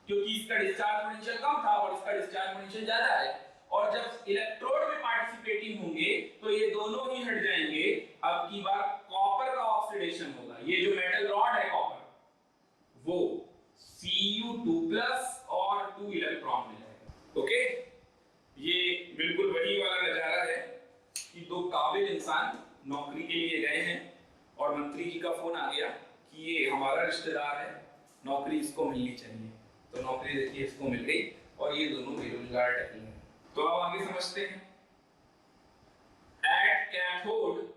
क्योंकि इसका डिस्चार्ज पोटेंशियल कम था और इसका डिस्चार्ज पोटेंशियल ज्यादा है। और जब इलेक्ट्रोड में पार्टिसिपेटिंग होंगे तो ये दोनों ही हट जाएंगे। अब की बार कॉपर का ऑक्सीडेशन होगा। ये जो मेटल रॉड है कॉपर वो Cu2+ और 2 इलेक्ट्रॉन मिलेगा। ओके, ये बिल्कुल वही वाला नजारा है कि दो काबिल इंसान नौकरी के लिए गए हैं और मंत्री जी का फोन आ गया कि ये हमारा रिश्तेदार है, नौकरी इसको मिलनी चाहिए। तो नौकरी देखिए इसको मिल गई और ये दोनों बेरोजगार टहल हैं। तो अब आगे समझते हैं। एट कैथोड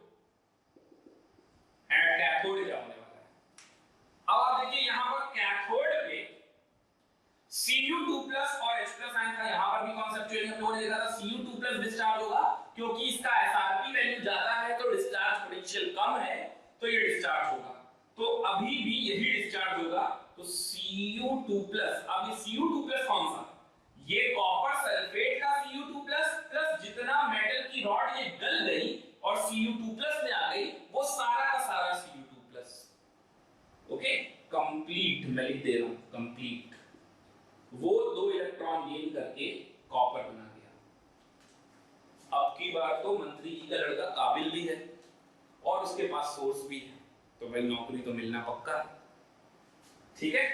क्या होने वाला है? अब आप देखिए यहां पर कैथोड पे Cu2+ और H+ आयन था। यहां पर भी कॉन्सेप्चुअली हम लोगों ने देखा था Cu2+ डिस्चार्ज होगा क्योंकि इसका SRP वैल्यू ज्यादा है तो डिस्चार्ज पोटेंशियल कम है तो ये डिस्चार्ज होगा। तो अभी भी यही डिस्चार्ज होगा। तो Cu2+, अब ये Cu2+ कौन सा? ये कॉपर सल्फेट का Cu2+ प्लस जितना मेटल की रॉड ये गल गई और Cu2+ में आ गई वो सारा का सारा Cu2+। ओके, कंप्लीट मैं लिख दे रहा हूं, कंप्लीट। वो 2 इलेक्ट्रॉन गेन करके कॉपर बना गया। अब की बार तो मंत्री जी का लड़का काबिल भी है और उसके पास सोर्स भी है तो भाई नौकरी तो मिलना पक्का है। ठीक है,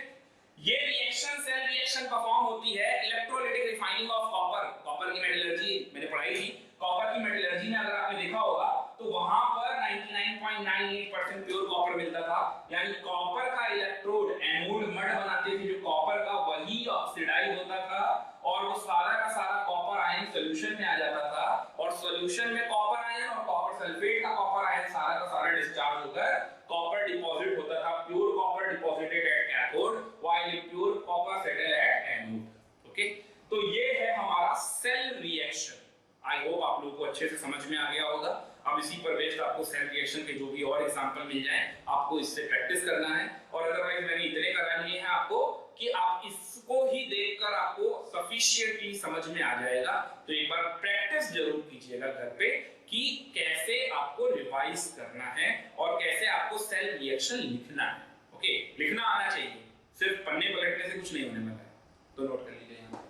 ये रिएक्शन सेल रिएक्शन परफॉर्म होती है electrolytic refining of copper. Copper की मेटलर्जी मैंने पढ़ाई थी। कॉपर की मेटलर्जी में अगर आपने देखा होगा तो वहां पर 99.98% प्योर कॉपर मिलता था। यानी कॉपर का इलेक्ट्रोड एनोड मड बनाते थे जो कॉपर का वही ऑक्सीडाइज होता था और वो सारा का सारा कॉपर आयन सॉल्यूशन में आ जाता था और सॉल्यूशन में कॉपर आयन और कॉपर सल्फेट का कॉपर आयन सारा का सारा डिस्चार्ज होकर कॉपर डिपॉजिट होता था। Pure copper deposited at cathode while pure copper settle at anode. Okay, तो ये है हमारा सेल रिएक्शन। आई होप आप लोगों को अच्छे से समझ में आ गया होगा। अब इसी पर बेस्ड आपको सेल रिएक्शन के जो भी और एग्जांपल मिल जाए आपको इससे प्रैक्टिस करना है और अदरवाइज मैंने इतने करा लिए हैं आपको कि आप इसको ही देखकर आपको सफिशिएंटली समझ में आ जाएगा। तो एक बार प्रैक्टिस जरूर कीजिएगा घर पे कि कैसे आपको रिवाइज करना है और कैसे आपको सेल रिएक्शन लिखना है। ओके, लिखना आना चाहिए, सिर्फ पन्ने पलटने से कुछ नहीं होने वाला है। तो नोट कर लीजिए यहाँ।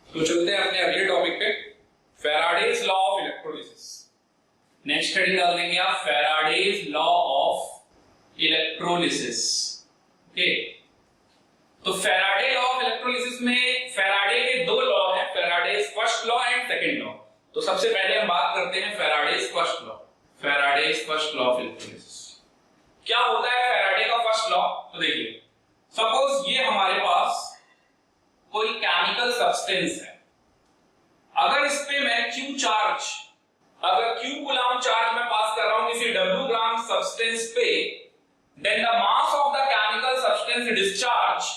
तो चलते हैं अपने अगले टॉपिक पे, Faraday's law of electrolysis. Next heading डाल देंगे आप Faraday's law of electrolysis. Okay, तो फैराडे लॉ ऑफ इलेक्ट्रोलिसिस में फैराडे के 2 लॉ हैं, Faraday's first law and second law. तो सबसे पहले हम बात करते हैं Faraday's first law. Faraday's first law of electrolysis क्या होता है? फैराडे का फर्स्ट लॉ, तो देखिए सपोज ये हमारे पास कोई केमिकल सब्सटेंस है। अगर इस पे मैं Q चार्ज, अगर Q कूलम चार्ज मैं पास कर रहा हूं किसी W ग्राम सब्सटेंस पे, then the mass of the chemical substance discharge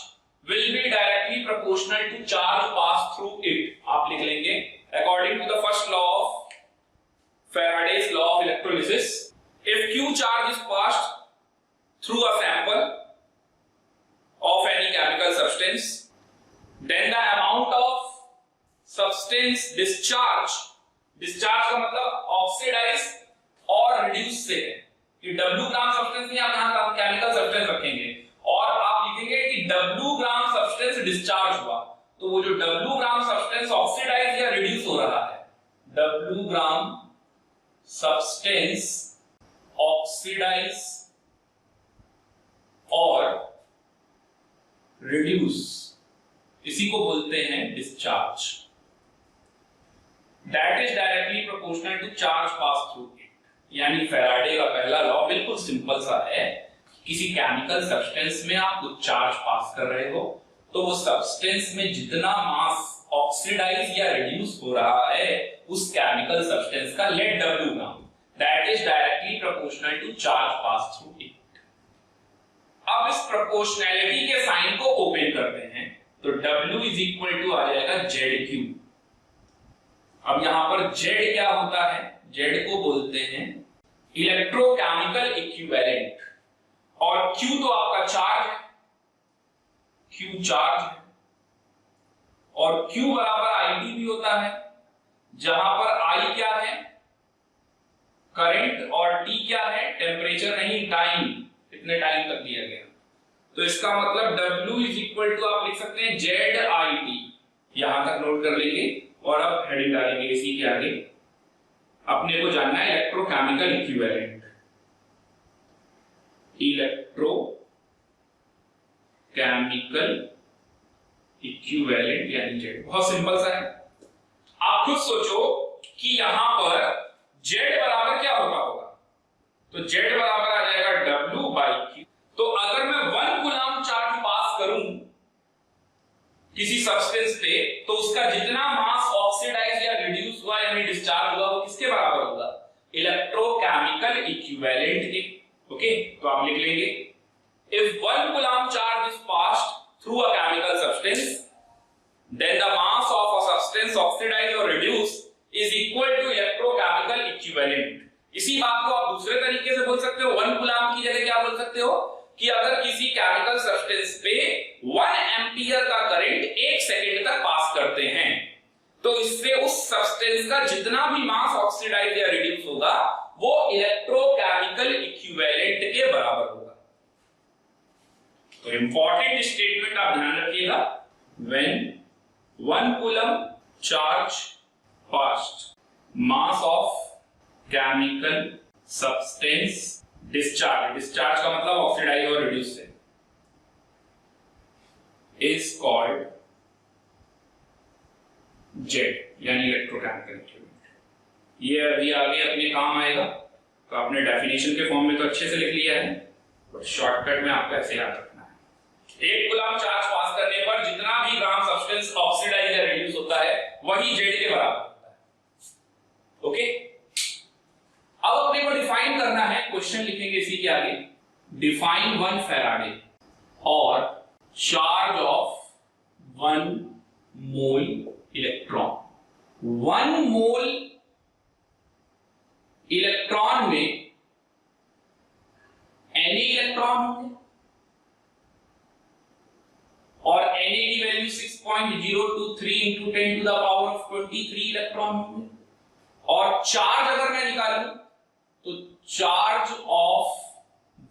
will be directly proportional to charge passed through it। आप लिख लेंगे according to the first law of Faraday's law of electrolysis, if Q charge is passed through a sample of any chemical substance, then the amount of substance discharge का मतलब oxidise और reduce से है कि W gram substance में आप यहां chemical substance रखेंगे और आप लिखेंगे कि W ग्राम सब्सटेंस डिस्चार्ज हुआ, तो वो जो W ग्राम सब्सटेंस ऑक्सीडाइज या रिड्यूस हो रहा है, W ग्राम सब्सटेंस ऑक्सीडाइज और रिड्यूस, इसी को बोलते हैं discharge. That is directly proportional to charge pass through it. यानी फैराडे का पहला लॉ बिल्कुल सिंपल सा है, किसी केमिकल सब्सटेंस में आप कुछ चार्ज पास कर रहे हो तो वो सब्सटेंस में जितना मास ऑक्सीडाइज या रिड्यूस हो रहा है उस केमिकल सब्सटेंस का let W gram, that is directly proportional to charge pass through it. अब इस प्रोपोर्शनैलिटी के साइन को ओपन करते हैं तो W इज इक्वल टू आ जाएगा ZQ। अब यहां पर Z क्या होता है, Z को बोलते हैं इलेक्ट्रोकेमिकल इक्विवेलेंट, और Q तो आपका चार्ज है, Q चार्ज है, और Q बराबर IT भी होता है, जहां पर I क्या है करंट और T क्या है टेम्परेचर नहीं टाइम, कितने टाइम तक दिया गया। तो इसका मतलब W इज इक्वल टू आप लिख सकते हैं ZIT, यहां तक नोट कर लेंगे और अब हेडिंग डालेंगे इसी के आगे। अपने को जानना है इलेक्ट्रोकेमिकल इक्विवेलेंट, इलेक्ट्रोकेमिकल इक्विवेलेंट यानी Z। बहुत सिंपल सा है, आप खुद सोचो कि यहां पर Z बराबर क्या होगा, तो Z बराबर आ जाएगा W बाई Q। तो अगर मैं 1 कूलम चार्ज पास करूं किसी सब्सटेंस पे तो उसका जितना मास ऑक्सीडाइज या रिड्यूस हुआ यानी डिस्चार्ज हुआ वो किसके बराबर होगा, इलेक्ट्रोकेमिकल इक्विवेलेंट के। ओके, तो आप लिख लेंगे if 1 coulomb charge is passed through a chemical substance then the mass of a substance oxidise और reduce is equal to electrochemical equivalent. इसी बात को आप दूसरे तरीके से बोल सकते हो, 1 कूलम की जगह क्या बोल सकते हो कि अगर किसी केमिकल सब्सटेंस पे 1 एम्पियर का करंट 1 सेकंड तक पास करते हैं तो इससे उस सब्सटेंस का जितना भी मास ऑक्सीडाइज या रिड्यूस होगा वो इलेक्ट्रोकेमिकल इक्विवेलेंट के बराबर होगा। तो इंपॉर्टेंट स्टेटमेंट आप ध्यान रखिएगा, when 1 coulomb charge passed mass of chemical substance discharge, discharge का मतलब ऑक्सीडाइज और रिड्यूस से, इज कॉल्ड Z यानी इलेक्ट्रोकेमिकल इक्विवेलेंट। ये अभी आगे अपने काम आएगा, तो आपने डेफिनेशन के फॉर्म में तो अच्छे से लिख लिया है, बट शॉर्टकट में आपको ऐसे याद रखना है। 1 कूलम चार्ज पास करने पर जितना भी ग्राम सब्सटेंस ऑक्सीडाइज या रिड्यूस होता है वही Z के बराबर होता है। ओके, अब अपने को डिफाइन करना है, क्वेश्चन लिखेंगे इसी के आगे, डिफाइन 1 फैराडे और charge of 1 mole electron. 1 mole electron में Na इलेक्ट्रॉन होंगे और Na की value 6.023 into 10 to the power of 23 electron होंगे, और चार्ज अगर मैं निकालूं तो चार्ज ऑफ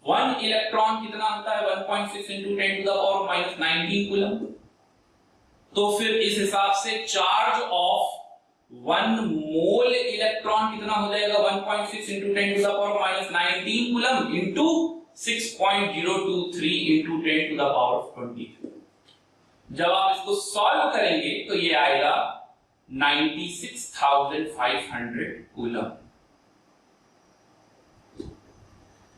1 इलेक्ट्रॉन कितना होता है 1.6 into 10 to the power minus 19 coulomb. तो फिर इस हिसाब से चार्ज ऑफ 1 मोल इलेक्ट्रॉन कितना हो जाएगा 1.6 into 10 to the power minus 19 coulomb into 6.023 into 10 to the power of 23। जब आप इसको सॉल्व करेंगे तो ये आएगा 96,500 coulomb,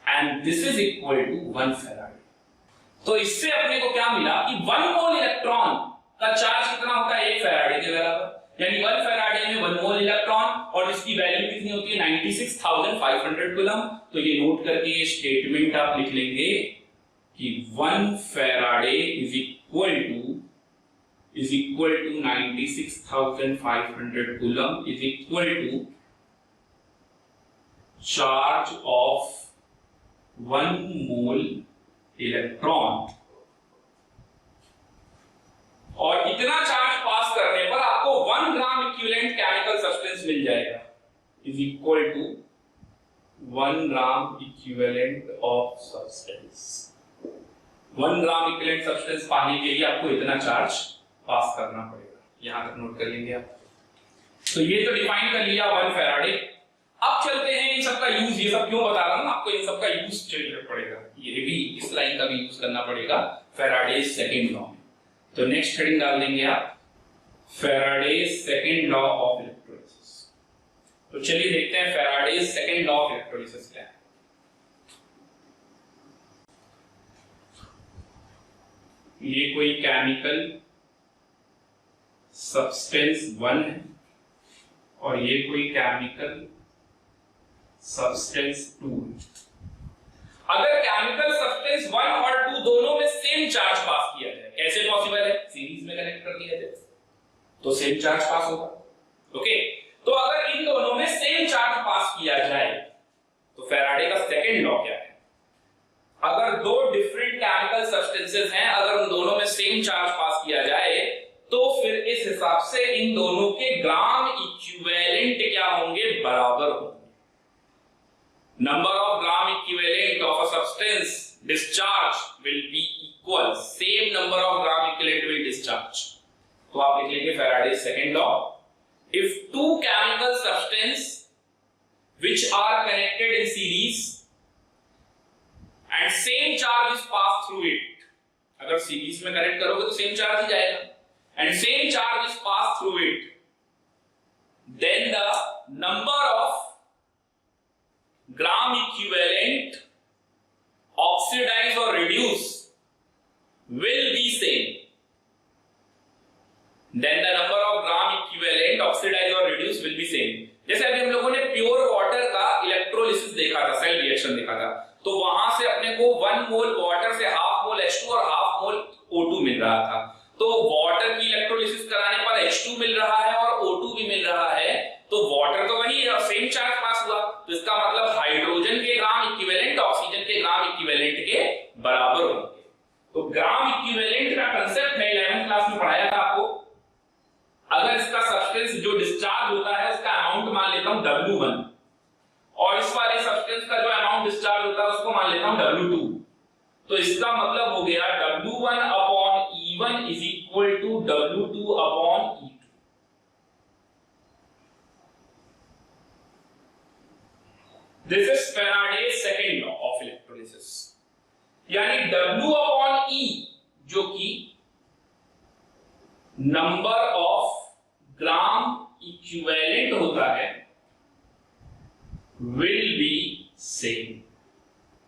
and this is equal to 1 Faraday. तो इससे अपने को क्या मिला कि 1 मोल इलेक्ट्रॉन का चार्ज कितना होता है 1 फैराडे के बराबर, यानी 1 फैराडे में 1 मोल इलेक्ट्रॉन और इसकी वैल्यू कितनी होती है 96,500 कूलम। तो ये नोट करके ये स्टेटमेंट आप लिख लेंगे कि 1 Faraday is equal to 96,500 coulomb is equal to charge of 1 mole electron, और इतना चार्ज पास करने पर आपको 1 ग्राम इक्विवेलेंट केमिकल सब्सटेंस मिल जाएगा is equal to 1 gram equivalent of substance. 1 gram equivalent substance पाने के लिए आपको इतना चार्ज पास करना पड़ेगा, यहां तक नोट कर लेंगे आप। तो ये तो डिफाइन कर लिया 1 फैराडे। अब चलते हैं इन सबका यूज, ये सब क्यों बता रहा हूं आपको, इन सबका यूज चाहिए पड़ेगा, ये भी इस लाइन का भी यूज करना पड़ेगा फैराडेज सेकंड लॉ में। तो नेक्स्ट हेडिंग डाल देंगे आप, Faraday's second law of electrolysis. तो चलिए देखते हैं Faraday's second law of electrolysis क्या है। ये कोई केमिकल सब्सटेंस 1 है और ये कोई केमिकल सब्सटेंस 2 है। अगर केमिकल सब्सटेंस 1 और 2 दोनों में सेम चार्ज पास किया जाए, कैसे पॉसिबल है? सीरीज में कनेक्ट कर दिया जाए तो सेम चार्ज पास होगा। ओके, तो अगर इन दोनों में सेम चार्ज पास किया जाए तो फैराडे का सेकंड लॉ क्या है? अगर दो डिफरेंट केमिकल सब्सटेंसेस हैं, अगर उन दोनों में सेम चार्ज पास किया जाए तो फिर इस हिसाब से इन दोनों के ग्राम इक्विवेलेंट क्या होंगे? बराबर होंगे। Number of gram equivalent of a substance discharge will be equal, same number of gram equivalent will discharge. तो आप लिख लेंगे Faraday's second law, if two chemical substance which are connected in series and same charge is passed through it, अगर series में connect करोगे तो same charge ही जाएगा, and same charge is passed through it, then the number of gram equivalent oxidize or reduce will be same. Then the number of gram equivalent oxidize or reduce will be same. जैसे अभी हम लोगों ने pure water का electrolysis देखा था, cell reaction देखा था, तो वहां से अपने को 1 मोल वाटर से हाफ मोल H2 और हाफ मोल O2 मिल रहा था। तो वाटर की इलेक्ट्रोलिसिस कराने पर H2 मिल रहा है और O2 भी मिल रहा है, तो वाटर तो वही है और सेम चार्ज पास हुआ, तो इसका मतलब हाइड्रोजन के ग्राम इक्विवेलेंट ऑक्सीजन के ग्राम इक्विवेलेंट के बराबर होंगे। तो ग्राम इक्विवेलेंट का कांसेप्ट मैं 11th क्लास में पढ़ाया था आपको। अगर इसका सब्सटेंस जो डिस्चार्ज होता है उसका अमाउंट मान लेता हूं W1 और इस वाले सब्सटेंस का जो अमाउंट डिस्चार्ज होता है उसको मान लेता हूं W2, तो इसका मतलब हो गया W1 upon E1 is equal to W2 upon E2। This is Faraday's second law of electrolysis, यानी W अपॉन E जो कि नंबर ऑफ ग्राम इक्विवेलेंट होता है will be same,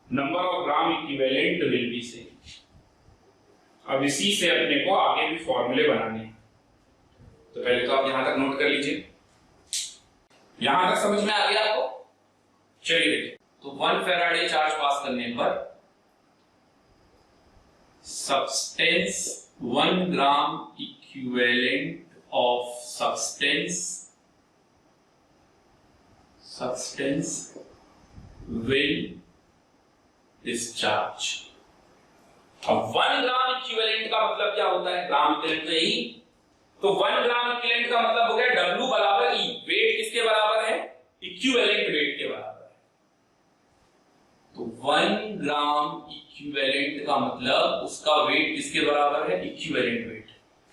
number of gram equivalent will be same. अब इसी से अपने को आगे भी फॉर्मूले बनाने हैं, तो पहले तो आप यहां तक नोट कर लीजिए। यहां तक समझ में आ गया आपको? चलिए देखिए, तो 1 फैराडे चार्ज पास करने पर substance 1 gram equivalent of substance will discharge। अब 1 ग्राम इक्विवेलेंट का मतलब क्या होता है? ग्राम इक्विवेलेंट तो यही, तो 1 ग्राम इक्विवेलेंट का मतलब हो गया W बराबर E, वेट किसके बराबर है? इक्विवेलेंट वेट के बराबर है। तो 1 ग्राम इक्विवेलेंट का मतलब उसका वेट किसके बराबर है? Equivalent weight.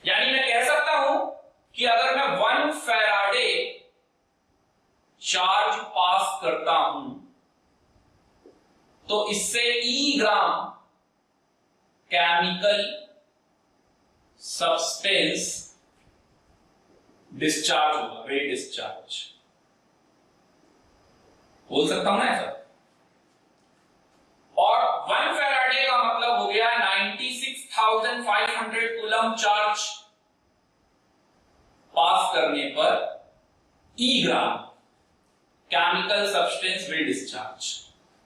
यानी मैं कह सकता हूं कि अगर मैं 1 फैराडे चार्ज पास करता हूं तो इससे E ग्राम केमिकल सब्सटेंस डिस्चार्ज होगा, वेट डिस्चार्ज बोल सकता हूं ना ऐसा। और 1 फैराडे का मतलब हो गया 96,500 कूलम चार्ज पास करने पर E gram chemical substance will discharge.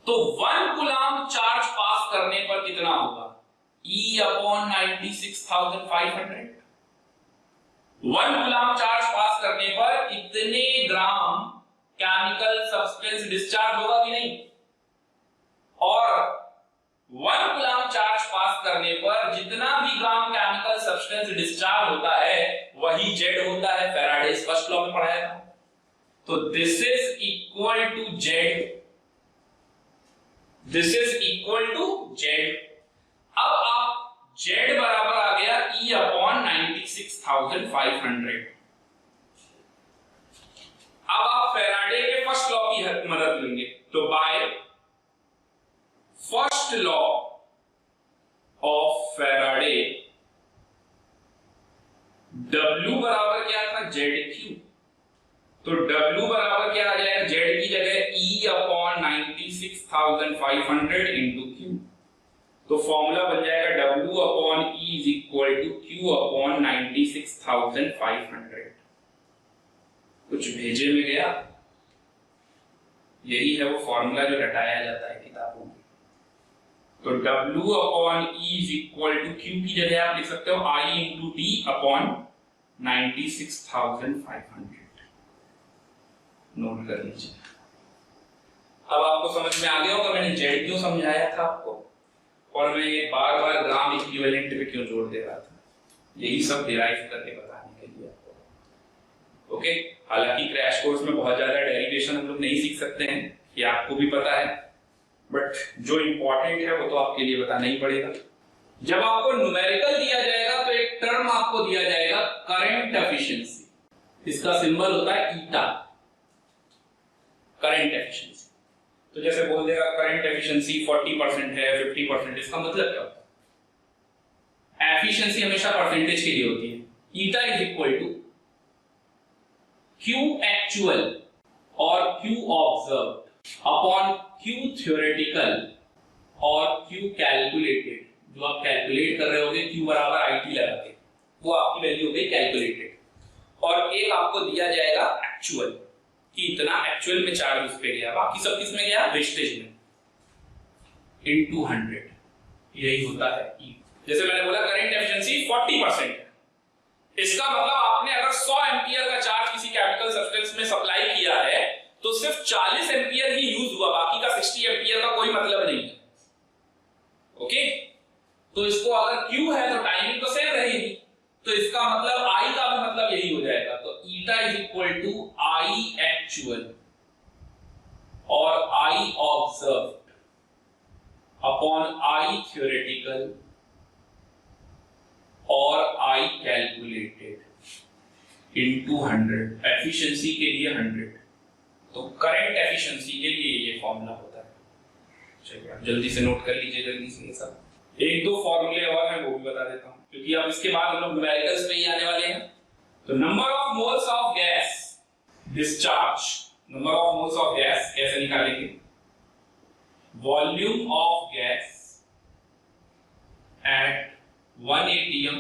तो 1 कूलम चार्ज पास करने पर कितना होगा? E upon 96,500। 1 coulomb charge pass करने पर इतने ग्राम केमिकल सब्सटेंस डिस्चार्ज होगा कि नहीं? और 1 कूलम चार्ज पास करने पर जितना भी ग्राम केमिकल सब्सटेंस डिस्चार्ज होता है वही Z होता है, फैराडेज फर्स्ट लॉ में पढ़ाया था। तो this is equal to Z, this is equal to Z। अब आप Z बराबर आ गया E अपॉन 96,500। अब आप फैराडे के फर्स्ट लॉ की मदद लेंगे, तो by first law of Faraday W बराबर क्या था, ZQ। तो W बराबर क्या आ जाएगा, Z की जगह E/96,500 इंटू Q। तो फॉर्मूला बन जाएगा W/E is equal to Q/96,500। कुछ भेजे में गया, यही है वो फॉर्मूला जो रटाया जाता है किताबों में। तो W/E is equal to Q की जगह आप लिख सकते हो I into D upon 96,500। Note कर लीजिए। अब आपको समझ में आ गया होगा मैंने Z क्यों समझाया था आपको, और मैं ये बार बार ग्राम इक्विवेलेंट पे क्यों जोर दे रहा था, यही सब डिराइव करके बताने के लिए आपको। ओके, हालांकि क्रैश कोर्स में बहुत ज्यादा डेरिवेशन हम लोग नहीं सीख सकते हैं, ये आपको भी पता है, बट जो इंपॉर्टेंट है वो तो आपके लिए बताना ही पड़ेगा। जब आपको न्यूमेरिकल दिया जाएगा तो एक टर्म आपको दिया जाएगा करंट एफिशिएंसी, इसका सिंबल होता है ईटा, करंट एफिशिएंसी। तो जैसे बोल देगा करंट एफिशिएंसी 40% है, 50%, इसका मतलब क्या होता है, एफिशिएंसी हमेशा परसेंटेज के लिए होती है। Eta is equal to Q actual और Q observed upon Q theoretical और Q कैलकुलेटेड। जो आप कैलकुलेट कर रहे होगे Q बराबर IT लगा के, वो आपकी वैल्यू हो गई कैलकुलेटेड, और एक आपको दिया जाएगा एक्चुअल कि इतना एक्चुअल में चार्ज उस पे गया, बाकी सब किस में गया, वेस्टेज में, इनटू 100। यही होता है E। जैसे मैंने बोला करंट एफिशिएंसी 40% है, इसका मतलब आपने अगर 100 एम्पियर का चार्ज किसी केमिकल सब्सटेंस में सप्लाई किया है तो सिर्फ 40 एम्पियर ही यूज हुआ, बाकी का 60 एम्पियर का कोई मतलब नहीं है। ओके, तो इसको अगर Q है तो टाइमिंग तो सेम रहेगी, तो इसका मतलब I का भी मतलब यही हो जाएगा। तो eta is equal to I actual और I observed upon I theoretical और I कैलकुलेटेड इनटू 100। एफिशिएंसी के लिए 100, तो करंट एफिशिएंसी के लिए ये फॉर्मूला होता है। चलिए आप जल्दी से नोट कर लीजिए, जल्दी से ये सब। एक दो फॉर्मूले और हैं वो भी बता देता हूं, क्योंकि अब इसके बाद हम लोग न्यूमेरिकल्स पे ही आने वाले हैं। तो number of moles of gas discharge, number of moles of gas कैसे निकालेंगे, volume of gas at 1 atm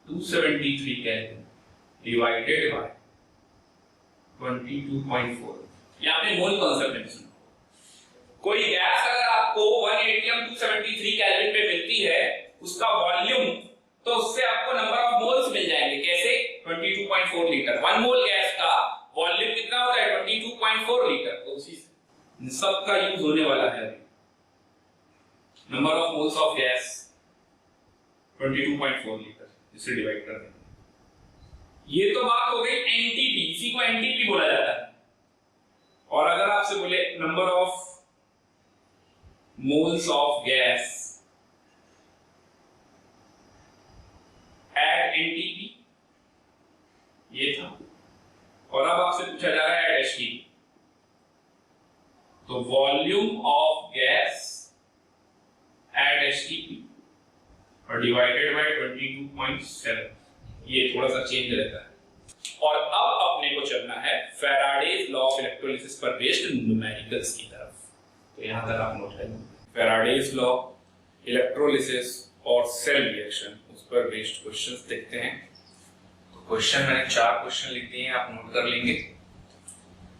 273 kelvin divided by 22.4। ये आपने मोल कॉन्सेप्ट में सुना। कोई गैस अगर आपको 1 atm 273 केल्विन पे मिलती है, उसका वॉल्यूम, तो उससे आपको नंबर ऑफ मोल्स मिल जाएंगे। कैसे, 22.4 लीटर। 1 मोल गैस का वॉल्यूम कितना होता है, 22.4 लीटर। तो उसी सबका यूज होने वाला है। Number of moles of gas 22.4 litre, इसे डिवाइड कर देंगे। ये तो बात हो गई एनटीपी, इसी को एनटीपी बोला जाता है। और अगर आपसे बोले number of moles of gas at NTP, ये था, और अब आपसे पूछा जा रहा है एट एचटीपी, तो volume of gas at HTP और डिवाइडेड बाय 22.7, ये थोड़ा सा चेंज रहता है। और अब अपने को चलना है फैराडेज लॉ ऑफ इलेक्ट्रोलिसिस पर बेस्ड न्यूमेरिकल्स की तरफ। तो यहां तक आप नोट करें, फैराडेज लॉ, इलेक्ट्रोलिसिस और सेल रिएक्शन, उस पर बेस्ड क्वेश्चंस देखते हैं। तो क्वेश्चन मैंने 4 क्वेश्चन लिख दिए हैं, आप नोट कर लेंगे।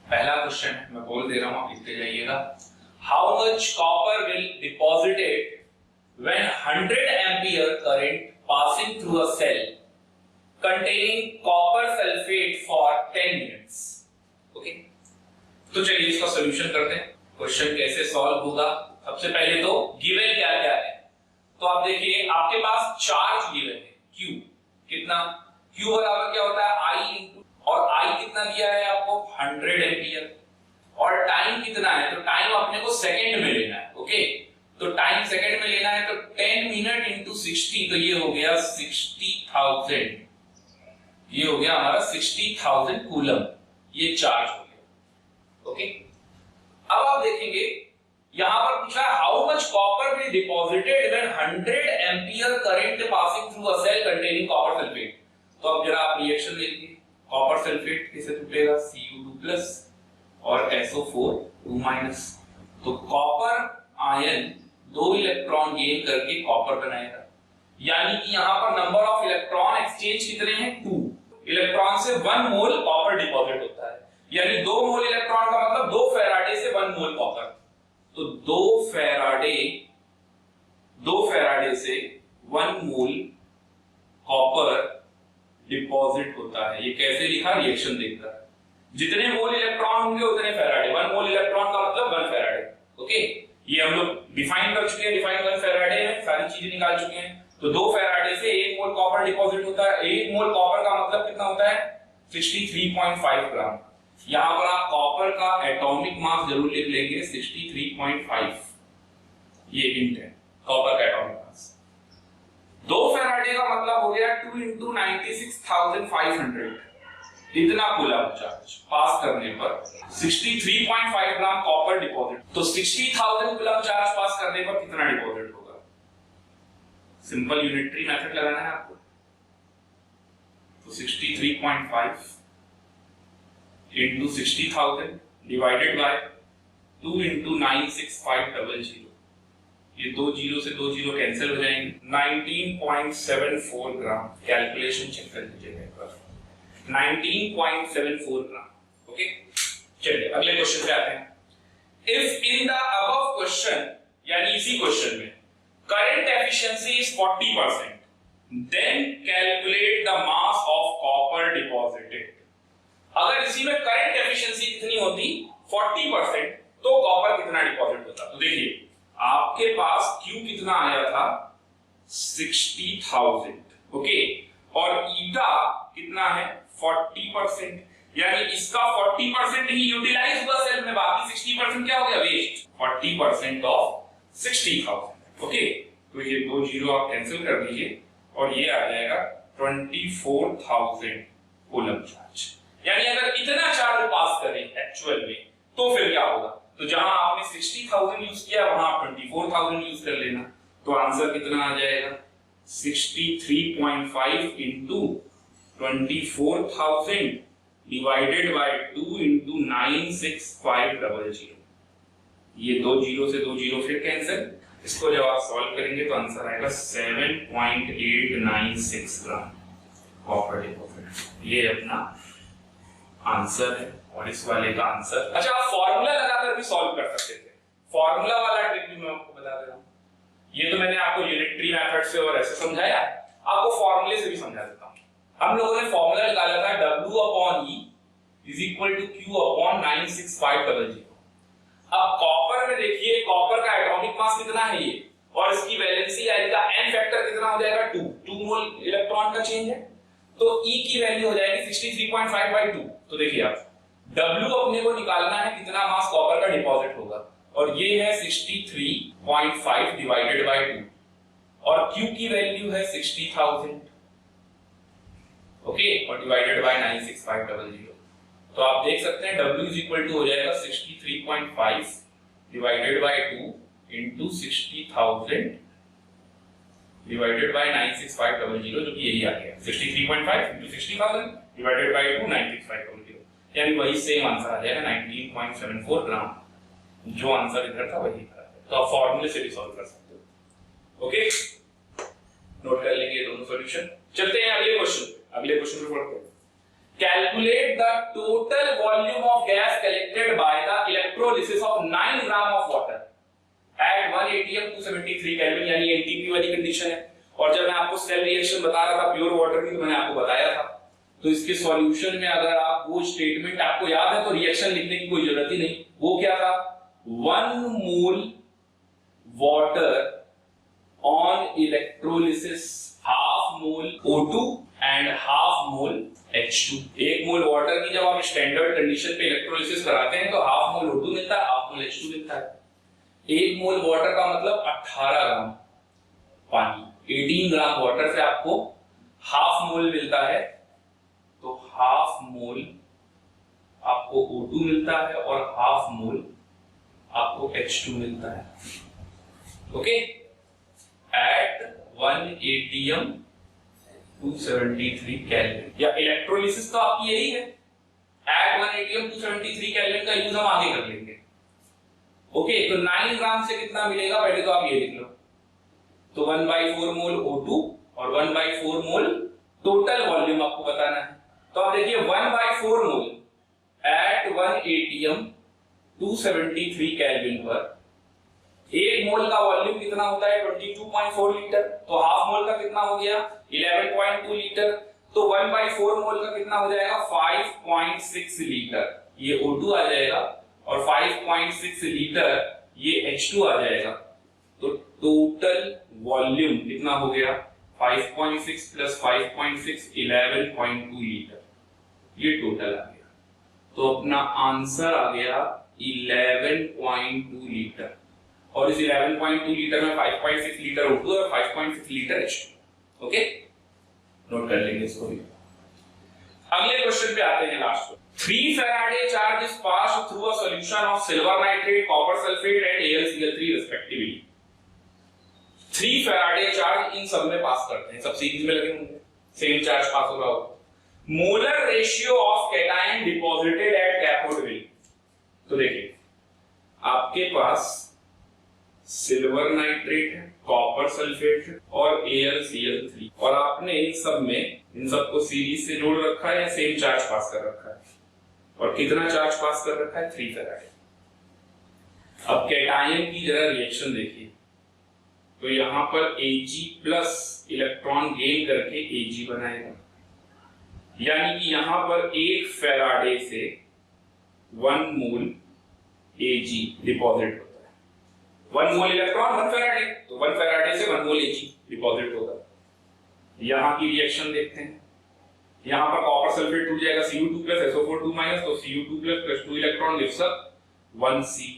पहला क्वेश्चन मैं बोल दे रहा हूं, आप लिखते जाइएगा। How much copper will deposited when 100 ampere current passing through a cell containing copper sulfate for 10 minutes। Okay, तो चलिए इसका सॉल्यूशन करते हैं। क्वेश्चन कैसे सॉल्व होगा, सबसे पहले तो गिवन क्या क्या है। तो आप देखिए आपके पास चार्ज गिवन है Q, कितना, Q बराबर क्या होता है I इंटू, और I कितना दिया है आपको 100 एम्पियर, और टाइम कितना है, तो टाइम अपने को सेकंड में लेना है। ओके, तो टाइम सेकंड में लेना है, तो 10 मिनट इंटू 60, तो ये हो गया 60,000, ये हो गया हमारा 60,000 कूलम। ये चार्ज हो गया। ओके, अब आप देखेंगे यहां पर पूछा है how much copper be deposited when 100 ampere current passing through a cell containing copper sulphate. तो अब जरा आप रिएक्शन देखिए, कॉपर सल्फेट किसे टूटेगा, Cu2+ और SO4 2-। तो कॉपर आयन 2 इलेक्ट्रॉन गेन करके कॉपर बनाएगा, यानी कि यहां पर नंबर ऑफ इलेक्ट्रॉन एक्सचेंज कितने हैं, 2 इलेक्ट्रॉन से 1 मोल कॉपर डिपॉजिट होता है, यानी 2 मोल इलेक्ट्रॉन का मतलब 2 फेराडे से 1 मोल कॉपर। तो 2 फेराडे से 1 मोल कॉपर डिपॉजिट होता है। ये कैसे लिखा, रिएक्शन देखकर, जितने मोल इलेक्ट्रॉन होंगे उतने फेराडे, 1 मोल इलेक्ट्रॉन का मतलब 1 फेराडे। ओके, ये हम लोग डिफाइन कर चुके हैं, डिफाइन 1 फेराडे में सारी चीजें निकाल चुके हैं। तो 2 फेराडे से 1 मोल कॉपर डिपॉजिट होता है। 1 मोल कॉपर का मतलब कितना होता है, 63.5 ग्राम। यहां पर आप कॉपर का एटॉमिक मास जरूर लिख लेंगे 63.5, ये हिंट है कॉपर का एटॉमिक मास। 2 फेराडे का मतलब हो गया 2 into 96,500, इतना कूलम चार्ज पास करने पर 63.5 ग्राम कॉपर डिपॉजिट। तो 60,000 कूलम चार्ज पास करने पर कितना डिपॉजिट होगा, सिंपल यूनिटरी मेथड लगाना है आपको। तो 63.5 into 60,000 divided by 2 into 96500, ये 2 जीरो से 2 जीरो कैंसिल हो जाएंगे, 19.74 ग्राम। कैलकुलेशन चेक कर लीजिएगा एक बार, 19.74 ग्राम। ओके, चलिए अगले क्वेश्चन पे आते हैं। If in the above question, यानी इसी क्वेश्चन में current efficiency is 40%, then calculate the mass of copper deposited. अगर इसी में करंट एफिशिएंसी कितनी होती 40%, तो कॉपर कितना डिपॉजिट होता। तो देखिए आपके पास Q कितना आया था 60,000, ओके, और ईटा कितना है 40%, यानी इसका 40% ही यूटिलाइज हुआ सेल में, बाकी 60% क्या हो गया, वेस्ट। 40% ऑफ 60,000। ओके, तो ये 2 जीरो आप कैंसिल कर दीजिए और ये आ जाएगा 24,000 कूलम चार्ज। यानी अगर इतना चार्ज पास करें एक्चुअल में तो फिर क्या होगा, तो जहां आपने 60,000 यूज किया वहां आप 24,000 यूज कर लेना। तो आंसर कितना आ जाएगा, 63.5 into 24,000 divided by 2 into 96500। ये 2 जीरो से 2 जीरो फिर कैंसिल, इसको जब आप सॉल्व करेंगे तो आंसर आएगा 7.896 ग्राम कॉपर डिपॉजिट। ये अपना आंसर है और इस वाले का आंसर। अच्छा, आप फॉर्मूला लगाकर भी सॉल्व कर सकते थे, फॉर्मूला वाला ट्रिक भी मैं आपको बता दे रहा हूं। ये तो मैंने आपको यूनिटरी मेथड से और ऐसे समझाया, आपको फॉर्मूले से भी समझा देता हूं। हम लोगों ने फॉर्मूला निकाला था W/E = Q/96500। अब कॉपर में देखिए, कॉपर का एटॉमिक मास कितना है ये, और इसकी वैलेंसी यानी का n फैक्टर कितना हो जाएगा 2 मोल इलेक्ट्रॉन का चेंज है, तो E की वैल्यू हो जाएगी 63.5/2। तो देखिए आप W अपने को निकालना है कितना मास कॉपर का डिपॉजिट होगा, और ये है 63.5 डिवाइडेड बाय 2, और Q की वैल्यू है 60,000, ओके, और डिवाइडेड बाय 96500। तो आप देख सकते हैं W हो जाएगा 63.5 divided by 2 into 60,000 divided by 96500, जो कि यही आ गया 63.5 into 60,000 डिवाइडेड बाय 2 96500, यानी वही सेम आंसर आ जाएगा 19.74 ग्राम। जो आंसर इधर था वही था, तो आप फॉर्मूले से भी सॉल्व कर सकते हो। ओके, नोट कर लेंगे दोनों सॉल्यूशन। चलते हैं अगले क्वेश्चन पे पढ़ते हैं। Calculate the total volume of gas collected by the electrolysis of 9 gram of water at 1 atm 273 kelvin, यानी एनटीपी वाली कंडीशन है। और जब मैं आपको सेल रिएक्शन बता रहा था प्योर वाटर की, तो मैंने आपको बताया था, तो इसके सॉल्यूशन में अगर आप वो स्टेटमेंट आपको याद है तो रिएक्शन लिखने की कोई जरूरत ही नहीं। वो क्या था, 1 मोल water on electrolysis, half mole O2 and half mole H2। 1 mole water की जब आप स्टैंडर्ड कंडीशन पे इलेक्ट्रोलिसिस कराते हैं तो हाफ मोल O2 मिलता है, हाफ मोल H2 मिलता है। 1 मोल वाटर का मतलब 18 ग्राम पानी, 18 ग्राम वाटर से आपको हाफ मोल मिलता है, तो हाफ मोल आपको O2 मिलता है और हाफ मोल आपको H2 मिलता है। ओके, एट 1 atm 273 केल्विन, या इलेक्ट्रोलिसिस तो आपकी यही है, एट 1 atm 273 केल्विन का यूज हम आगे कर लेंगे। ओके, तो 9 ग्राम से कितना मिलेगा पहले तो आप ये लिख लो, तो 1/4 मोल O2 और 1/4 मोल टोटल वॉल्यूम आपको बताना है। तो आप देखिए 1/4 मोल एट 1 atm 273 केल्विन पर एक मोल का वॉल्यूम कितना होता है 22.4 लीटर, तो हाफ मोल का कितना हो गया 11.2 लीटर, तो 1/4 मोल का कितना हो जाएगा 5.6 लीटर, ये O2 आ जाएगा और 5.6 लीटर ये H2 आ जाएगा। तो टोटल वॉल्यूम कितना हो गया 5.6 प्लस 5.6 11.2 लीटर, ये टोटल आ गया। तो अपना आंसर आ गया 11.2 लीटर, और इस 11.2 लीटर में 5.6 लीटर O2 और 5.6 लीटर H2। ओके, नोट कर लेंगे इसको भी। अगले क्वेश्चन पे आते हैं, लास्ट को। 3 Faraday charge is passed through a solution of silver nitrate, copper sulphate and AlCl3 respectively. 3 Faraday charge in सब में पास करते हैं, सब सीरीज में लगे होंगे, सेम चार्ज पास हो रहा होगा। Molar ratio of cation deposited at cathode will. तो देखिए आपके पास सिल्वर नाइट्रेट है, कॉपर सल्फेट है और AlCl3, और आपने इन सब में इन सबको सीरीज से जोड़ रखा है या सेम चार्ज पास कर रखा है, और कितना चार्ज पास कर रखा है 3 फैराडे। अब कैटायन की जरा रिएक्शन देखिए, तो यहां पर Ag प्लस इलेक्ट्रॉन गेन करके Ag बनाएगा, यानी कि यहां पर 1 फैराडे से 1 मोल Ag डिपॉजिट होता है। 1 मोल इलेक्ट्रॉन 1 फैराडे, तो 1 फैराडे से 1 मोल Ag डिपॉजिट होगा। यहां की रिएक्शन देखते हैं, यहां पर कॉपर सल्फेट टूट जाएगा Cu2 प्लस SO4 2-, तो Cu2 plus 2 electron gives up 1 Cu,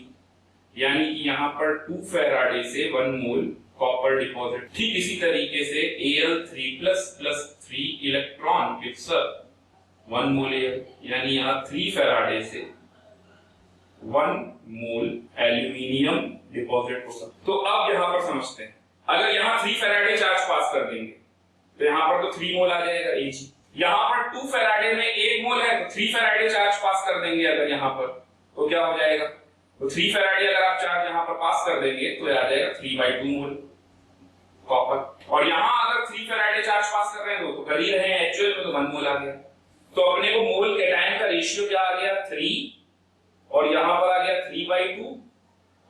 यानी कि यहां पर 2 फैराडे से 1 मोल कॉपर डिपॉजिट। ठीक इसी तरीके से Al3 plus 3 electron gives up 1 मोल Al, यानी यहां 3 फैराडे से 1 मोल एल्यूमिनियम डिपॉजिट होगा। तो अब यहां पर समझते हैं, अगर यहां 3 फैराडे चार्ज पास कर देंगे तो यहां पर तो 3 मोल आ जाएगा Ag, यहां पर 2 फैराडे में 1 मोल है तो 3 फैराडे चार्ज पास कर देंगे अगर यहां पर, तो क्या हो जाएगा, तो 3 फैराडे अगर आप चार्ज यहां पर पास कर देंगे तो आ जाएगा 3/2 मोल कॉपर, और यहां अगर 3 फैराडे चार्ज पास कर रहे हैं तो कर ही रहे हैं एक्चुअल में, तो 1 मोल आ गया। तो अपने को मोल कैटायन का रेशियो क्या आ गया 3, और यहां पर आ गया 3/2,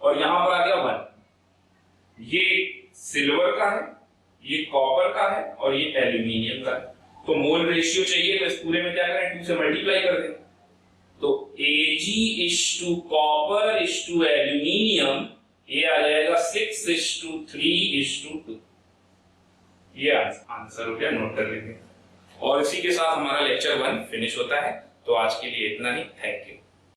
और यहां पर आ गया 1। ये सिल्वर का है, ये कॉपर का है और ये एल्यूमिनियम का है। तो मोल रेशियो चाहिए तो इस पूरे में क्या करें 2 से मल्टीप्लाई कर दें, तो Ag/कॉपर/एल्यूमिनियम ये आ जाएगा 6:3:2। ये आंसर हो गया, नोट कर लेंगे। और इसी के साथ हमारा लेक्चर 1 फिनिश होता है। तो आज के लिए इतना ही, थैंक यू।